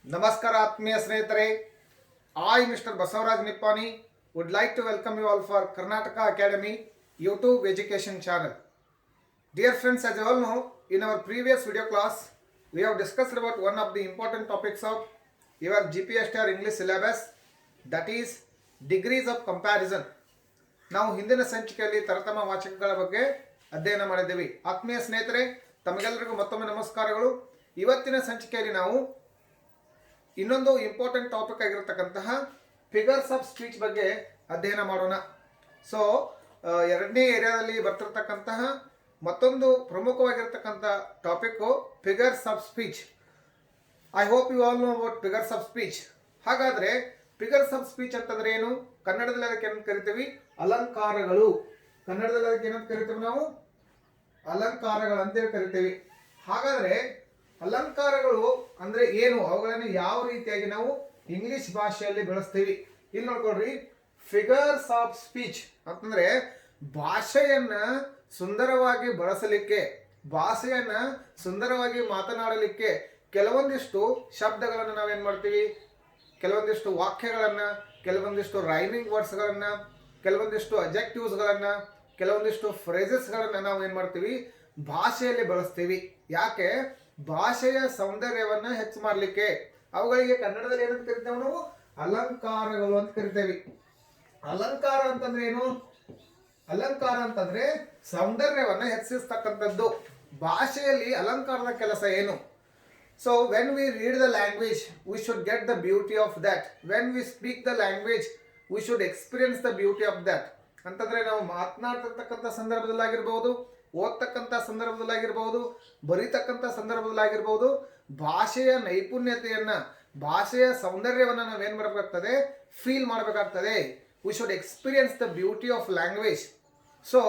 Namaskar Atmiya Snehitare. I, Mr. Basavaraj Nippani, would like to welcome you all for Karnataka Academy YouTube education channel. Dear friends, as you all know, in our previous video class, we have discussed about one of the important topics of your GPSTR English syllabus, that is degrees of comparison. ನಾವು ಹಿಂದಿನ ಸಂಚಿಕೆಯಲ್ಲಿ ತರತಮ ವಾಚಕಗಳ ಬಗ್ಗೆ ಅಧ್ಯಯನ ಮಾಡಿದ್ದೇವೆ. ಆತ್ಮೀಯ ಸ್ನೇಹಿತರೆ, ತಮಗೆಲ್ಲರಿಗೂ ಮತ್ತೊಮ್ಮೆ ನಮಸ್ಕಾರಗಳು. ಇವತ್ತಿನ ಸಂಚಿಕೆಯಲ್ಲಿ ನಾವು ಇನ್ನೊಂದು ಇಂಪಾರ್ಟೆಂಟ್ ಟಾಪಿಕ್ ಆಗಿರತಕ್ಕಂತಹ ಫಿಗರ್ಸ್ ಆಫ್ ಸ್ಪೀಚ್ ಬಗ್ಗೆ ಅಧ್ಯಯನ ಮಾಡೋಣ. ಸೊ ಎರಡನೇ ಏರಿಯಾದಲ್ಲಿ ಬರ್ತಿರ್ತಕ್ಕಂತಹ ಮತ್ತೊಂದು ಪ್ರಮುಖವಾಗಿರ್ತಕ್ಕಂಥ topic figures of speech. I hope you all know about figures of speech. ಹಾಗಾದರೆ ಫಿಗರ್ಸ್ ಆಫ್ ಸ್ಪೀಚ್ ಅಂತಂದ್ರೆ ಏನು? ಕನ್ನಡದಲ್ಲಿ ಅದಕ್ಕೆ ಏನಂತ ಕರಿತೀವಿ? ಅಲಂಕಾರಗಳು. ಕನ್ನಡದಲ್ಲಿ ಅದಕ್ಕೆ ಏನಂತ ಕರಿತೀವಿ ನಾವು? ಅಲಂಕಾರಗಳು ಅಂತೇಳಿ ಕರಿತೀವಿ. ಹಾಗಾದರೆ ಅಲಂಕಾರಗಳು ಅಂದ್ರೆ ಏನು, ಅವುಗಳನ್ನು ಯಾವ ರೀತಿಯಾಗಿ ನಾವು ಇಂಗ್ಲಿಷ್ ಭಾಷೆಯಲ್ಲಿ ಬಳಸ್ತೀವಿ? ಇಲ್ಲಿ ನೋಡ್ಕೊಳ್ರಿ, ಫಿಗರ್ಸ್ ಆಫ್ ಸ್ಪೀಚ್ ಅಂತಂದ್ರೆ ಭಾಷೆಯನ್ನ ಸುಂದರವಾಗಿ ಬಳಸಲಿಕ್ಕೆ, ಭಾಷೆಯನ್ನ ಸುಂದರವಾಗಿ ಮಾತನಾಡಲಿಕ್ಕೆ ಕೆಲವೊಂದಿಷ್ಟು ಶಬ್ದಗಳನ್ನು ನಾವೇನ್ ಮಾಡ್ತೀವಿ, ಕೆಲವೊಂದಿಷ್ಟು ವಾಕ್ಯಗಳನ್ನ, ಕೆಲವೊಂದಿಷ್ಟು ರೈಮಿಂಗ್ ವರ್ಡ್ಸ್ಗಳನ್ನ, ಕೆಲವೊಂದಿಷ್ಟು ಅಜೆಕ್ಟಿವ್ಸ್ಗಳನ್ನ, ಕೆಲವೊಂದಿಷ್ಟು ಫ್ರೇಸಸ್ಗಳನ್ನ ನಾವು ಏನ್ ಮಾಡ್ತೀವಿ, ಭಾಷೆಯಲ್ಲಿ ಬಳಸ್ತೀವಿ. ಯಾಕೆ? ಭಾಷೆಯ ಸೌಂದರ್ಯವನ್ನ ಹೆಚ್ಚು ಮಾಡಲಿಕ್ಕೆ. ಅವುಗಳಿಗೆ ಕನ್ನಡದಲ್ಲಿ ಏನಂತ ಕರಿತೇವೆ ನಾವು? ಅಲಂಕಾರಗಳು ಅಂತ ಕರಿತೇವೆ. ಅಲಂಕಾರ ಅಂತಂದ್ರೆ ಏನು? ಅಲಂಕಾರ ಅಂತಂದ್ರೆ ಸೌಂದರ್ಯವನ್ನ ಹೆಚ್ಚಿಸ್ತಕ್ಕಂಥದ್ದು. ಭಾಷೆಯಲ್ಲಿ ಅಲಂಕಾರದ ಕೆಲಸ ಏನು? So when we read the language, we should get the beauty of that. When we speak the language, we should experience the beauty of that. ಅಂತಂದ್ರೆ ನಾವು ಮಾತನಾಡ್ತಿರ್ತಕ್ಕಂಥ ಸಂದರ್ಭದಲ್ಲಾಗಿರ್ಬಹುದು, ಓದ್ತಕ್ಕಂಥ ಸಂದರ್ಭದಲ್ಲಾಗಿರ್ಬಹುದು, ಬರೀತಕ್ಕಂಥ ಸಂದರ್ಭದಲ್ಲಾಗಿರ್ಬಹುದು, ಭಾಷೆಯ ನೈಪುಣ್ಯತೆಯನ್ನ, ಭಾಷೆಯ ಸೌಂದರ್ಯವನ್ನು ನಾವೇನ್ ಮಾಡಬೇಕಾಗ್ತದೆ? ಫೀಲ್ ಮಾಡಬೇಕಾಗ್ತದೆ. We should experience the beauty of language. So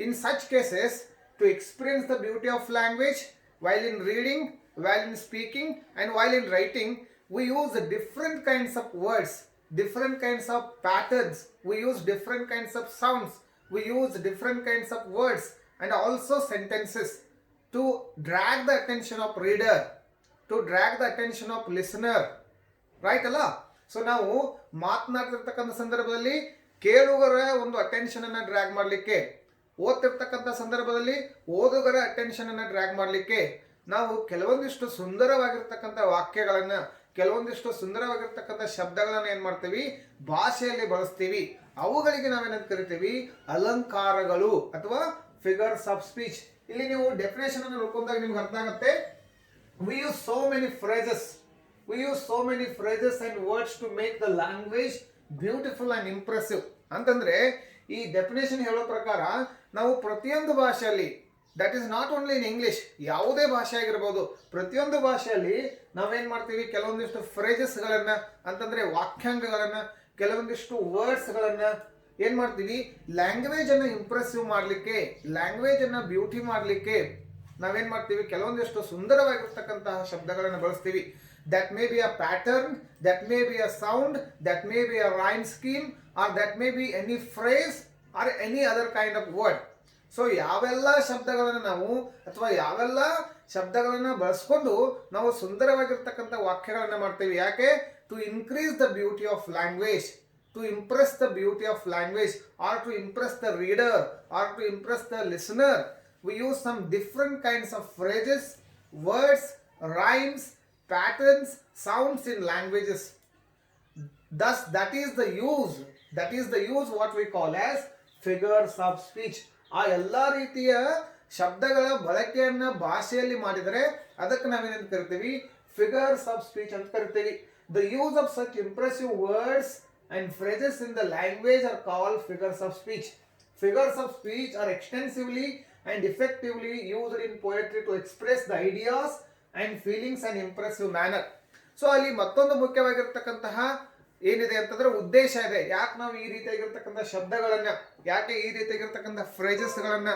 in such cases, to experience the beauty of language while in reading, while in speaking and while in writing, we use different kinds of words, different kinds of patterns, we use different kinds of sounds, we use different kinds of words and also sentences to drag the attention of reader, to drag the attention of listener, right ಅಲ್ಲ? So ನಾವು ಮಾತನಾಡ್ತಿರ್ತಕ್ಕಂಥ ಸಂದರ್ಭದಲ್ಲಿ ಕೇಳುಗರ ಒಂದು attention ಅನ್ನ drag ಮಾಡಲಿಕ್ಕೆ, ಓದ್ತಿರ್ತಕ್ಕಂಥ ಸಂದರ್ಭದಲ್ಲಿ ಓದುಗರ attention ಅನ್ನ ಡ್ರ್ಯಾಗ್ ಮಾಡಲಿಕ್ಕೆ ನಾವು ಕೆಲವೊಂದಿಷ್ಟು ಸುಂದರವಾಗಿರ್ತಕ್ಕಂಥ ವಾಕ್ಯಗಳನ್ನ, ಕೆಲವೊಂದಿಷ್ಟು ಸುಂದರವಾಗಿರ್ತಕ್ಕಂಥ ಶಬ್ದಗಳನ್ನ ಏನ್ ಮಾಡ್ತೀವಿ? ಭಾಷೆಯಲ್ಲಿ ಬಳಸ್ತೀವಿ. ಅವುಗಳಿಗೆ ನಾವೇನಂತ ಕರಿತೀವಿ? ಅಲಂಕಾರಗಳು ಅಥವಾ ಫಿಗರ್ಸ್ ಆಫ್ ಸ್ಪೀಚ್. ಇಲ್ಲಿ ನೀವು ಡೆಫಿನೇಷನ್ ಅನ್ನು ನೋಡ್ಕೊಂಡಾಗ ನಿಮ್ಗೆ ಅರ್ಥ ಆಗುತ್ತೆ. we use so many phrases and words to make the language beautiful and impressive. ಅಂತಂದ್ರೆ ಈ ಡೆಫಿನೇಷನ್ ಹೇಳೋ ಪ್ರಕಾರ ನಾವು ಪ್ರತಿಯೊಂದು ಭಾಷೆಯಲ್ಲಿ, that is not only in English, ಯಾವುದೇ ಭಾಷೆ ಆಗಿರ್ಬೋದು, ಪ್ರತಿಯೊಂದು ಭಾಷೆಯಲ್ಲಿ ನಾವೇನ್ ಮಾಡ್ತೀವಿ? ಕೆಲವೊಂದಿಷ್ಟು ಫ್ರೇಜಸ್ಗಳನ್ನ, ಅಂತಂದ್ರೆ ವಾಕ್ಯಾಂಗಗಳನ್ನ, ಕೆಲವೊಂದಿಷ್ಟು ವರ್ಡ್ಸ್ಗಳನ್ನ ಏನ್ ಮಾಡ್ತೀವಿ? ಲ್ಯಾಂಗ್ವೇಜ್ ಅನ್ನ ಇಂಪ್ರೆಸಿವ್ ಮಾಡಲಿಕ್ಕೆ, ಲ್ಯಾಂಗ್ವೇಜ್ ಅನ್ನ ಬ್ಯೂಟಿ ಮಾಡಲಿಕ್ಕೆ ನಾವೇನ್ ಮಾಡ್ತೀವಿ? ಕೆಲವೊಂದಿಷ್ಟು ಸುಂದರವಾಗಿರ್ತಕ್ಕಂತಹ ಶಬ್ದಗಳನ್ನು ಬಳಸ್ತೀವಿ. That may be a pattern, that may be a sound, that may be a rhyme scheme, or that may be any phrase or any other kind of word. So ಯಾವೆಲ್ಲ ಶಬ್ದಗಳನ್ನು ನಾವು ಅಥವಾ ಯಾವೆಲ್ಲ ಶಬ್ದಗಳನ್ನು ಬಳಸ್ಕೊಂಡು ನಾವು ಸುಂದರವಾಗಿರ್ತಕ್ಕಂಥ ವಾಕ್ಯಗಳನ್ನು ಮಾಡ್ತೀವಿ. ಯಾಕೆ? To increase the beauty of language, to impress the beauty of language, or to impress the reader, or to impress the listener. We use some different kinds of phrases, words, rhymes, patterns, sounds in languages. Thus, that is the use what we call as figures of speech. ಆ ಎಲ್ಲ ರೀತಿಯ ಶಬ್ದಗಳ ಬಳಕೆಯನ್ನ ಭಾಷೆಯಲ್ಲಿ ಮಾಡಿದರೆ ಅದಕ್ಕೆ ನಾವೇನಂತ ಕರಿತೀವಿ? ಫಿಗರ್ಸ್ ಆಫ್ ಸ್ಪೀಚ್ ಅಂತ ಕರಿತೀವಿ. The use of such impressive words and phrases in the language are called figures of speech. Figures of speech are extensively and effectively used in poetry to express the ideas and feelings in impressive manner. So ಅಲ್ಲಿ ಮತ್ತೊಂದು ಮುಖ್ಯವಾಗಿರ್ತಕ್ಕಂತಹ ಏನಿದೆ ಅಂತಂದ್ರೆ ಉದ್ದೇಶ ಇದೆ. ಯಾಕೆ ನಾವು ಈ ರೀತಿಯಾಗಿರ್ತಕ್ಕಂಥ ಶಬ್ದಗಳನ್ನ, ಯಾಕೆ ಈ ರೀತಿಯಾಗಿರ್ತಕ್ಕಂಥ ಫ್ರೇಜಸ್ಗಳನ್ನ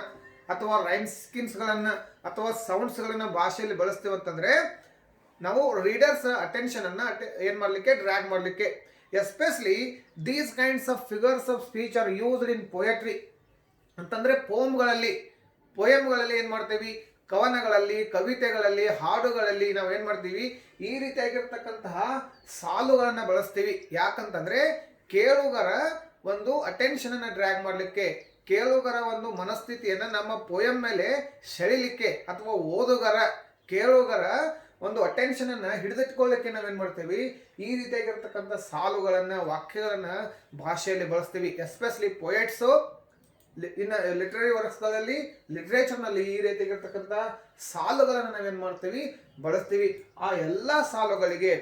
ಅಥವಾ ರೈಮ್ ಸ್ಕೀಮ್ಸ್ಗಳನ್ನ ಅಥವಾ ಸೌಂಡ್ಸ್ಗಳನ್ನ ಭಾಷೆಯಲ್ಲಿ ಬಳಸ್ತೀವಿ ಅಂತಂದ್ರೆ ನಾವು ರೀಡರ್ಸ್ ಅಟೆನ್ಷನ್ ಅನ್ನ ಏನ್ ಮಾಡ್ಲಿಕ್ಕೆ? ಡ್ರ್ಯಾಗ್ ಮಾಡ್ಲಿಕ್ಕೆ. Especially these kinds of figures of speech R used in poetry. ಅಂತಂದ್ರೆ ಪೋಯಮ್ಗಳಲ್ಲಿ ಏನ್ ಮಾಡ್ತೀವಿ? ಕವನಗಳಲ್ಲಿ, ಕವಿತೆಗಳಲ್ಲಿ, ಹಾಡುಗಳಲ್ಲಿ ನಾವೇನ್ ಮಾಡ್ತೀವಿ, ಈ ರೀತಿಯಾಗಿರ್ತಕ್ಕಂತಹ ಸಾಲುಗಳನ್ನ ಬಳಸ್ತೀವಿ. ಯಾಕಂತಂದ್ರೆ ಕೇಳುಗರ ಒಂದು ಅಟೆನ್ಷನ್ ಅನ್ನ ಡ್ರ್ಯಾಗ್ ಮಾಡ್ಲಿಕ್ಕೆ, ಕೇಳುಗರ ಒಂದು ಮನಸ್ಥಿತಿಯನ್ನ ನಮ್ಮ ಪೋಯಂ ಮೇಲೆ ಸೆಳಿಲಿಕ್ಕೆ, ಅಥವಾ ಓದುಗರ ಕೇಳುಗರ ಒಂದು ಅಟೆನ್ಷನ್ ಅನ್ನ ಹಿಡಿದಿಟ್ಕೊಳ್ಳಿಕ್ಕೆ ನಾವೇನ್ ಮಾಡ್ತೀವಿ, ಈ ರೀತಿಯಾಗಿರ್ತಕ್ಕಂಥ ಸಾಲುಗಳನ್ನ, ವಾಕ್ಯಗಳನ್ನ ಭಾಷೆಯಲ್ಲಿ ಬಳಸ್ತೀವಿ. ಎಸ್ಪೆಷಲಿ ಪೊಯೆಟ್ಸು ಇನ್ನು ಲಿಟರರಿ ವರ್ಕ್ಸ್ಗಳಲ್ಲಿ, ಲಿಟ್ರೇಚರ್ನಲ್ಲಿ ಈ ರೀತಿಯಾಗಿರ್ತಕ್ಕಂಥ ಸಾಲುಗಳನ್ನು ನಾವೇನ್ ಮಾಡ್ತೀವಿ, ಬಳಸ್ತೀವಿ. ಆ ಎಲ್ಲ ಸಾಲುಗಳಿಗೆ,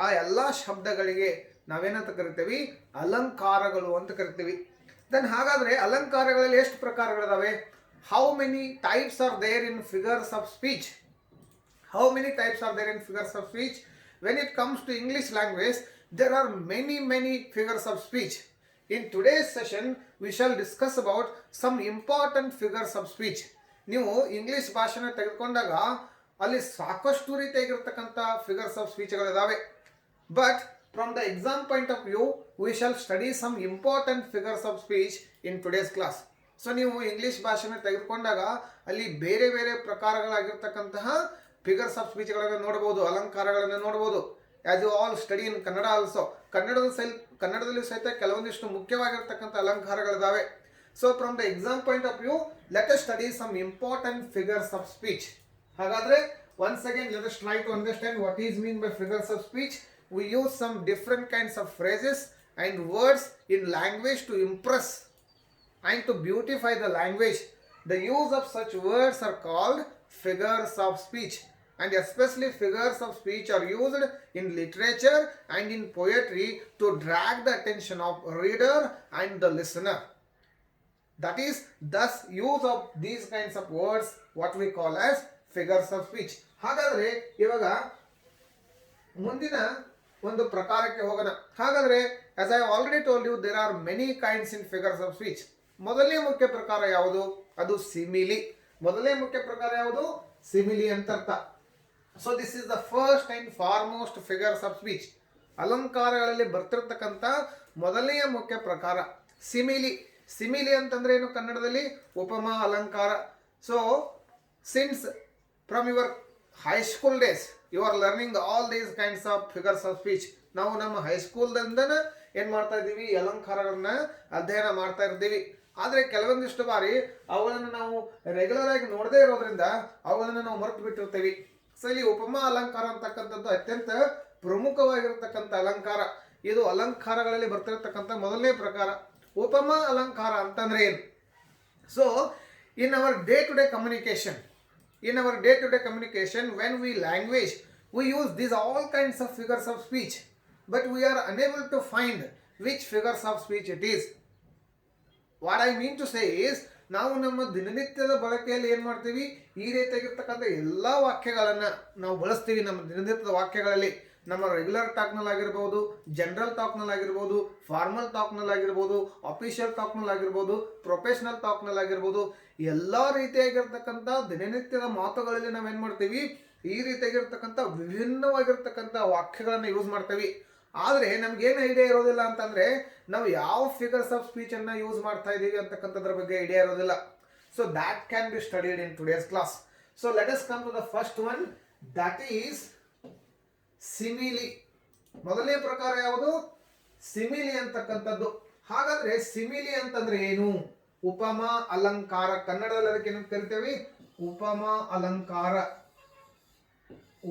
ಆ ಎಲ್ಲ ಶಬ್ದಗಳಿಗೆ ನಾವೇನಂತ ಕರಿತೀವಿ, ಅಲಂಕಾರಗಳು ಅಂತ ಕರಿತೀವಿ. ದೆನ್ ಹಾಗಾದ್ರೆ ಅಲಂಕಾರಗಳಲ್ಲಿ ಎಷ್ಟು ಪ್ರಕಾರಗಳಿದಾವೆ? How many types are there in figures of speech? How many types are there in figures of speech? When it comes to English language, there are many figures of speech. In today's session, we shall discuss about some important figures of speech. ನೀವು English ಭಾಷೆನ ತೆಗೆದುಕೊಂಡಾಗ ಅಲ್ಲಿ ಸಾಕಷ್ಟು ರೀತಿಯಾಗಿರ್ತಕ್ಕಂಥ figures of ಸ್ಪೀಚ್ಗಳಿದಾವೆ. But from the exam point of view, we shall study some important figures of speech in today's class. So ನೀವು English ಭಾಷೆನ ತೆಗೆದುಕೊಂಡಾಗ ಅಲ್ಲಿ ಬೇರೆ ಬೇರೆ ಪ್ರಕಾರಗಳಾಗಿರ್ತಕ್ಕಂತಹ ಫಿಗರ್ಸ್ ಆಫ್ ಸ್ಪೀಚ್ಗಳನ್ನು ನೋಡಬಹುದು, ಅಲಂಕಾರಗಳನ್ನು ನೋಡಬಹುದು. As you all study in Kannada also, ಕನ್ನಡದಲ್ಲಿ ಸಹಿತ ಕೆಲವೊಂದಿಷ್ಟು ಮುಖ್ಯವಾಗಿರ್ತಕ್ಕಂಥ ಅಲಂಕಾರಗಳಿದಾವೆ. So from the exam point of view, let us study some important figures of speech. ಹಾಗಾದ್ರೆ once again let us try to understand what is mean by figures of speech. We use some different kinds of phrases and words in language to impress and to beautify the language. The use of such words are called figures of speech. And especially figures of speech are used in literature and in poetry to drag the attention of reader and the listener. That is, thus use of these kinds of words what we call as figures of speech. ಹಾಗಾದ್ರೆ ಇವಾಗ ಮುಂದಿನ ಒಂದು ಪ್ರಕಾರಕ್ಕೆ ಹೋಗೋಣ. ಹಾಗಾದ್ರೆ as I already told you, there are many kinds in figures of speech. ಮೊದಲನೇ ಮುಖ್ಯ ಪ್ರಕಾರ ಯಾವುದು? ಅದು ಸಿಮಿಲಿ. ಮೊದಲನೇ ಮುಖ್ಯ ಪ್ರಕಾರ ಯಾವುದು? ಸಿಮಿಲಿ ಅಂತ ಅರ್ಥ. So this is the first and foremost figures of speech. ಅಲಂಕಾರಗಳಲ್ಲಿ ಬರ್ತಿರ್ತಕ್ಕಂಥ ಮೊದಲನೆಯ ಮುಖ್ಯ ಪ್ರಕಾರ ಸಿಮಿಲಿ. ಸಿಮಿಲಿ ಅಂತಂದ್ರೆ ಏನು ಕನ್ನಡದಲ್ಲಿ? ಉಪಮಾ ಅಲಂಕಾರ. So since from your high school days you are learning all these kinds of figures of speech. ನಾವು ನಮ್ಮ ಹೈಸ್ಕೂಲ್ದಿಂದನೇ ಏನ್ ಮಾಡ್ತಾ ಇದ್ದೀವಿ? ಅಲಂಕಾರಗಳನ್ನ ಅಧ್ಯಯನ ಮಾಡ್ತಾ ಇರ್ತೀವಿ. ಆದರೆ ಕೆಲವೊಂದಿಷ್ಟು ಬಾರಿ ಅವುಗಳನ್ನು ನಾವು ರೆಗ್ಯುಲರ್ ಆಗಿ ನೋಡದೇ ಇರೋದ್ರಿಂದ ಅವುಗಳನ್ನು ನಾವು ಮರೆತು ಬಿಟ್ಟಿರ್ತೀವಿ. ಸೊ ಇಲ್ಲಿ ಉಪಮಾ ಅಲಂಕಾರ ಅಂತಕ್ಕಂಥದ್ದು ಅತ್ಯಂತ ಪ್ರಮುಖವಾಗಿರ್ತಕ್ಕಂಥ ಅಲಂಕಾರ. ಇದು ಅಲಂಕಾರಗಳಲ್ಲಿ ಬರ್ತಿರ್ತಕ್ಕಂಥ ಮೊದಲನೇ ಪ್ರಕಾರ. ಉಪಮಾ ಅಲಂಕಾರ ಅಂತಂದ್ರೆ ಏನು? So in our day to day communication, when we language, we use these all kinds of figures of speech, but we are unable to find which figures of speech it is. What I mean to say is, ನಾವು ನಮ್ಮ ದಿನನಿತ್ಯದ ಬಳಕೆಯಲ್ಲಿ ಏನು ಮಾಡ್ತೀವಿ? ಈ ರೀತಿಯಾಗಿರ್ತಕ್ಕಂಥ ಎಲ್ಲ ವಾಕ್ಯಗಳನ್ನು ನಾವು ಬಳಸ್ತೀವಿ. ನಮ್ಮ ದಿನನಿತ್ಯದ ವಾಕ್ಯಗಳಲ್ಲಿ ನಮ್ಮ ರೆಗ್ಯುಲರ್ ಟಾಕ್ನಲ್ಲಾಗಿರ್ಬೋದು, ಜನರಲ್ ಟಾಕ್ನಲ್ಲಾಗಿರ್ಬೋದು, ಫಾರ್ಮಲ್ ಟಾಕ್ನಲ್ಲಾಗಿರ್ಬೋದು, ಅಫಿಷಿಯಲ್ ಟಾಕ್ನಲ್ಲಾಗಿರ್ಬೋದು, ಪ್ರೊಫೆಷನಲ್ ಟಾಕ್ನಲ್ಲಾಗಿರ್ಬೋದು, ಎಲ್ಲ ರೀತಿಯಾಗಿರ್ತಕ್ಕಂಥ ದಿನನಿತ್ಯದ ಮಾತುಗಳಲ್ಲಿ ನಾವೇನು ಮಾಡ್ತೀವಿ? ಈ ರೀತಿಯಾಗಿರ್ತಕ್ಕಂಥ ವಿಭಿನ್ನವಾಗಿರ್ತಕ್ಕಂಥ ವಾಕ್ಯಗಳನ್ನು ಯೂಸ್ ಮಾಡ್ತೀವಿ. ಆದರೆ ನಮ್ಗೇನು ಐಡಿಯಾ ಇರೋದಿಲ್ಲ ಅಂತಂದರೆ ನಾವು ಯಾವ ಫಿಗರ್ಸ್ ಆಫ್ ಸ್ಪೀಚನ್ನು ಯೂಸ್ ಮಾಡ್ತಾ ಇದ್ದೀವಿ ಅಂತಕ್ಕಂಥದ್ರ ಬಗ್ಗೆ ಐಡಿಯಾ ಇರೋದಿಲ್ಲ. So that can be studied in today's class. So let us come to the first one, that is simile. ಮೊದಲನೇ ಪ್ರಕಾರ ಯಾವುದು? ಸಿಮಿಲಿ ಅಂತಕ್ಕಂಥದ್ದು. ಹಾಗಾದ್ರೆ ಸಿಮಿಲಿ ಅಂತಂದ್ರೆ ಏನು? ಉಪಮಾ ಅಲಂಕಾರ. ಕನ್ನಡದಲ್ಲಿ ಅದಕ್ಕೆ ಏನಂತ ಕರಿತೇವೆ? ಉಪಮಾ ಅಲಂಕಾರ.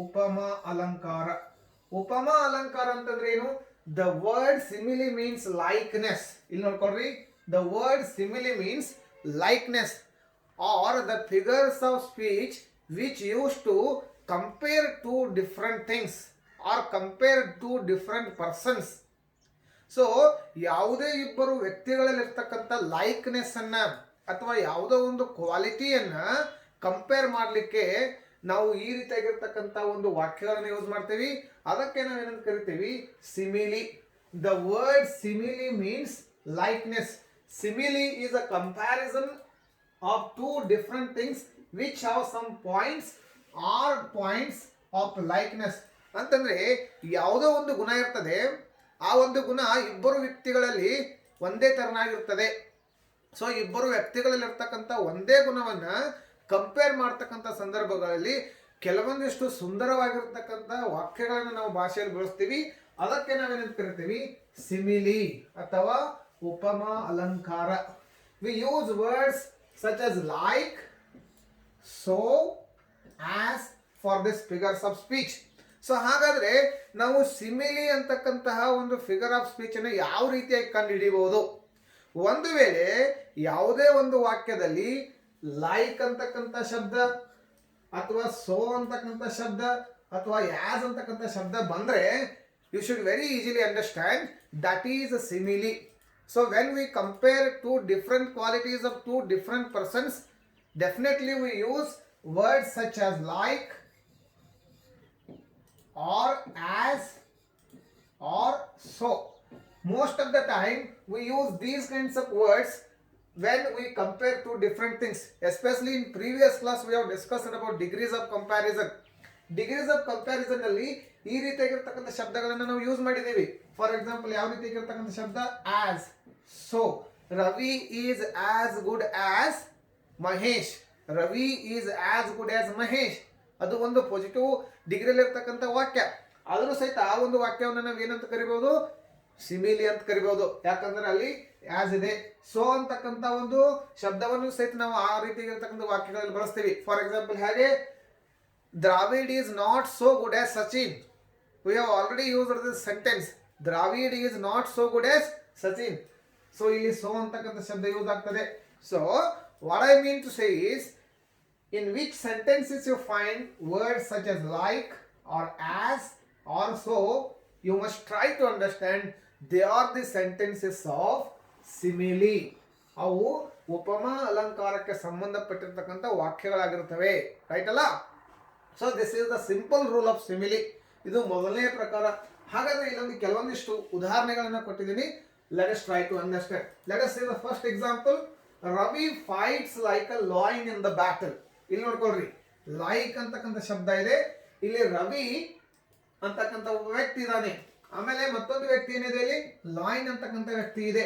ಉಪಮಾ ಅಲಂಕಾರ. ಉಪಮಾ ಅಲಂಕಾರ ಅಂತಂದ್ರೆ ಏನು? The word simile means likeness. ಇಲ್ಲಿ ನೋಡ್ಕೊಳ್ರಿ, the word simile means likeness are the figures of speech which use to compare two different things or compare two different persons. So ಯಾವುದೇ ಇಬ್ಬರು ವ್ಯಕ್ತಿಗಳಲ್ಲಿರ್ತಕ್ಕಂಥ ಲೈಕ್ನೆಸ್ ಅನ್ನ ಅಥವಾ ಯಾವುದೋ ಒಂದು ಕ್ವಾಲಿಟಿಯನ್ನ ಕಂಪೇರ್ ಮಾಡಲಿಕ್ಕೆ ನಾವು ಈ ರೀತಿಯಾಗಿರ್ತಕ್ಕಂಥ ಒಂದು ವಾಕ್ಯಗಳನ್ನು ಯೂಸ್ ಮಾಡ್ತೀವಿ. ಅದಕ್ಕೆ ನಾವೇನಂತ ಕರಿತೀವಿ? Simile. The word simile means likeness. Simile is a comparison of two different things which have some points of likeness. ಅಂತಂದ್ರೆ ಯಾವುದೋ ಒಂದು ಗುಣ ಇರ್ತದೆ, ಆ ಒಂದು ಗುಣ ಇಬ್ಬರು ವ್ಯಕ್ತಿಗಳಲ್ಲಿ ಒಂದೇ ತರನಾಗಿರ್ತದೆ. ಸೊ ಇಬ್ಬರು ವ್ಯಕ್ತಿಗಳಲ್ಲಿ ಇರ್ತಕ್ಕಂಥ ಒಂದೇ ಗುಣವನ್ನ ಕಂಪೇರ್ ಮಾಡ್ತಕ್ಕಂಥ ಸಂದರ್ಭಗಳಲ್ಲಿ ಕೆಲವೊಂದಿಷ್ಟು ಸುಂದರವಾಗಿರ್ತಕ್ಕಂಥ ವಾಕ್ಯಗಳನ್ನು ನಾವು ಭಾಷೆಯಲ್ಲಿ ಬಳಸ್ತೀವಿ. ಅದಕ್ಕೆ ನಾವೇನಂತ ಕರಿತೀವಿ? ಸಿಮಿಲಿ ಅಥವಾ ಉಪಮಾ ಅಲಂಕಾರ. V use words such as like, so, as for this figures of speech. So ಹಾಗಾದ್ರೆ ನಾವು ಸಿಮಿಲಿ ಅಂತಕ್ಕಂತಹ ಒಂದು ಫಿಗರ್ ಆಫ್ ಸ್ಪೀಚ್ ಅನ್ನು ಯಾವ ರೀತಿಯಾಗಿ ಕಂಡುಹಿಡಿಯಬಹುದು? ಒಂದು ವೇಳೆ ಯಾವುದೇ ಒಂದು ವಾಕ್ಯದಲ್ಲಿ ಲೈಕ್ ಅಂತಕ್ಕಂಥ ಶಬ್ದ ಅಥವಾ ಸೋ ಅಂತಕ್ಕಂಥ ಶಬ್ದ ಅಥವಾ ಯಾಸ್ ಅಂತಕ್ಕಂಥ ಶಬ್ದ ಬಂದ್ರೆ you should very easily understand that is a simile. So when we compare two different qualities of two different persons, definitely we use words such as like or as or so. Most of the time we use these kinds of words when we compare two different things. Especially in previous class we have discussed about degrees of comparison. Degrees of comparison ಅಲ್ಲಿ ಈ ರೀತಿಯಾಗಿರ್ತಕ್ಕಂಥ ಶಬ್ದಗಳನ್ನು ನಾವು use ಮಾಡಿದ್ದೀವಿ. For example ಯಾವ ರೀತಿಯಾಗಿರ್ತಕ್ಕಂಥ ಶಬ್ದ? as, so. Ravi is as good as Mahesh. Ravi is as good as Mahesh. ಅದು ಒಂದು ಪಾಸಿಟಿವ್ ಡಿಗ್ರಿಯಲ್ಲಿ ಇರ್ತಕ್ಕಂಥ ವಾಕ್ಯ. ಆದರೂ ಸಹಿತ ಆ ಒಂದು ವಾಕ್ಯವನ್ನು ನಾವು ಏನಂತ ಕರಿಬಹುದು? ಸಿಮಿಲಿ ಅಂತ ಕರಿಬಹುದು. ಯಾಕಂದ್ರೆ ಅಲ್ಲಿ ಆಸ್ ಇದೆ. ಸೋ ಅಂತಕ್ಕಂಥ ಒಂದು ಶಬ್ದವನ್ನು ಸಹಿತ ನಾವು ಆ ರೀತಿಯಾಗಿರ್ತಕ್ಕಂಥ ವಾಕ್ಯಗಳಲ್ಲಿ ಬಳಸ್ತೀವಿ. ಫಾರ್ ಎಕ್ಸಾಂಪಲ್ ಹಾಗೆ Dravid is not so good as Sachin. We have already used this sentence. Dravid is not so good as Sachin. So ಇಲ್ಲಿ ಸೋ ಅಂತಕ್ಕಂಥ ಶಬ್ದ ಯೂಸ್ ಆಗ್ತದೆ. So what I mean to say is, in which sentences you find words such as like or as or so, you must try to understand they are the sentences of simile. ಅವು ಉಪಮಾ ಅಲಂಕಾರಕ್ಕೆ ಸಂಬಂಧಪಟ್ಟಿರ್ತಕ್ಕಂಥ ವಾಕ್ಯಗಳಾಗಿರುತ್ತವೆ. Right ಅಲ್ಲ? So this is the simple rule of simile. ಇದು ಮೊದಲನೇ ಪ್ರಕಾರ. ಹಾಗಾದ್ರೆ ಇಲ್ಲೊಂದು ಕೆಲವೊಂದಿಷ್ಟು ಉದಾಹರಣೆಗಳನ್ನು ಕೊಟ್ಟಿದ್ದೀನಿ. Let us try to understand. Let us see the first example. Ravi fights like a lion in the battle. ಇಲ್ಲಿ ನೋಡ್ಕೊಳ್ರಿ, ಲೈಕ್ ಅಂತಕ್ಕಂಥ ಶಬ್ದ ಇದೆ. ಇಲ್ಲಿ ರವಿ ಅಂತಕ್ಕಂಥ ಒಬ್ಬ ವ್ಯಕ್ತಿ ಇದ್ದಾನೆ. ಆಮೇಲೆ ಮತ್ತೊಂದು ವ್ಯಕ್ತಿ ಏನಿದೆ? ಇಲ್ಲಿ ಲಾಯಿನ್ ಅಂತಕ್ಕಂಥ ವ್ಯಕ್ತಿ ಇದೆ.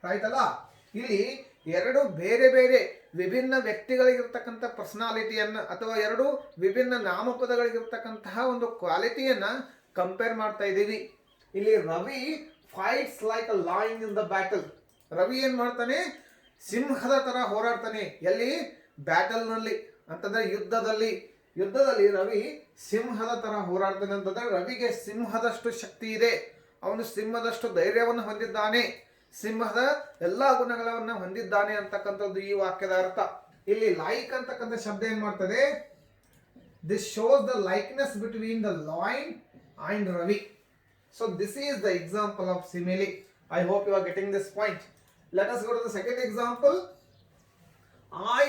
ರೈಟ್ ಅಲ್ಲ? ಇಲ್ಲಿ ಎರಡು ಬೇರೆ ಬೇರೆ ವಿಭಿನ್ನ ವ್ಯಕ್ತಿಗಳಿಗಿರ್ತಕ್ಕಂಥ ಪರ್ಸನಾಲಿಟಿಯನ್ನ ಅಥವಾ ಎರಡು ವಿಭಿನ್ನ ನಾಮಪದಗಳಿಗಿರ್ತಕ್ಕಂತಹ ಒಂದು ಕ್ವಾಲಿಟಿಯನ್ನ ಕಂಪೇರ್ ಮಾಡ್ತಾ ಇದ್ದೀವಿ. ಇಲ್ಲಿ Ravi fights like a lion in the battle. Ravi ಏನ್ ಮಾಡ್ತಾನೆ? ಸಿಂಹದ ತರ ಹೋರಾಡ್ತಾನೆ. ಎಲ್ಲಿ? ಬ್ಯಾಟಲ್ನಲ್ಲಿ ಅಂತಂದ್ರೆ ಯುದ್ಧದಲ್ಲಿ ರವಿ ಸಿಂಹದ ತರ ಹೋರಾಡ್ತಾನೆ. ಅಂತಂದ್ರೆ ರವಿಗೆ ಸಿಂಹದಷ್ಟು ಶಕ್ತಿ ಇದೆ. ಅವನು ಸಿಂಹದಷ್ಟು ಧೈರ್ಯವನ್ನು ಹೊಂದಿದ್ದಾನೆ. ಸಿಂಹದ ಎಲ್ಲಾ ಗುಣಗಳನ್ನು ಹೊಂದಿದ್ದಾನೆ ಅಂತಕ್ಕಂಥದ್ದು ಈ ವಾಕ್ಯದ ಅರ್ಥ. ಇಲ್ಲಿ ಲೈಕ್ ಅಂತಕ್ಕಂಥ ಶಬ್ದ ಏನ್ ಮಾಡ್ತದೆ? This shows the likeness between the lion and Ravi. So this is the example of simile. I hope you are getting this point. Let us go to the second example. I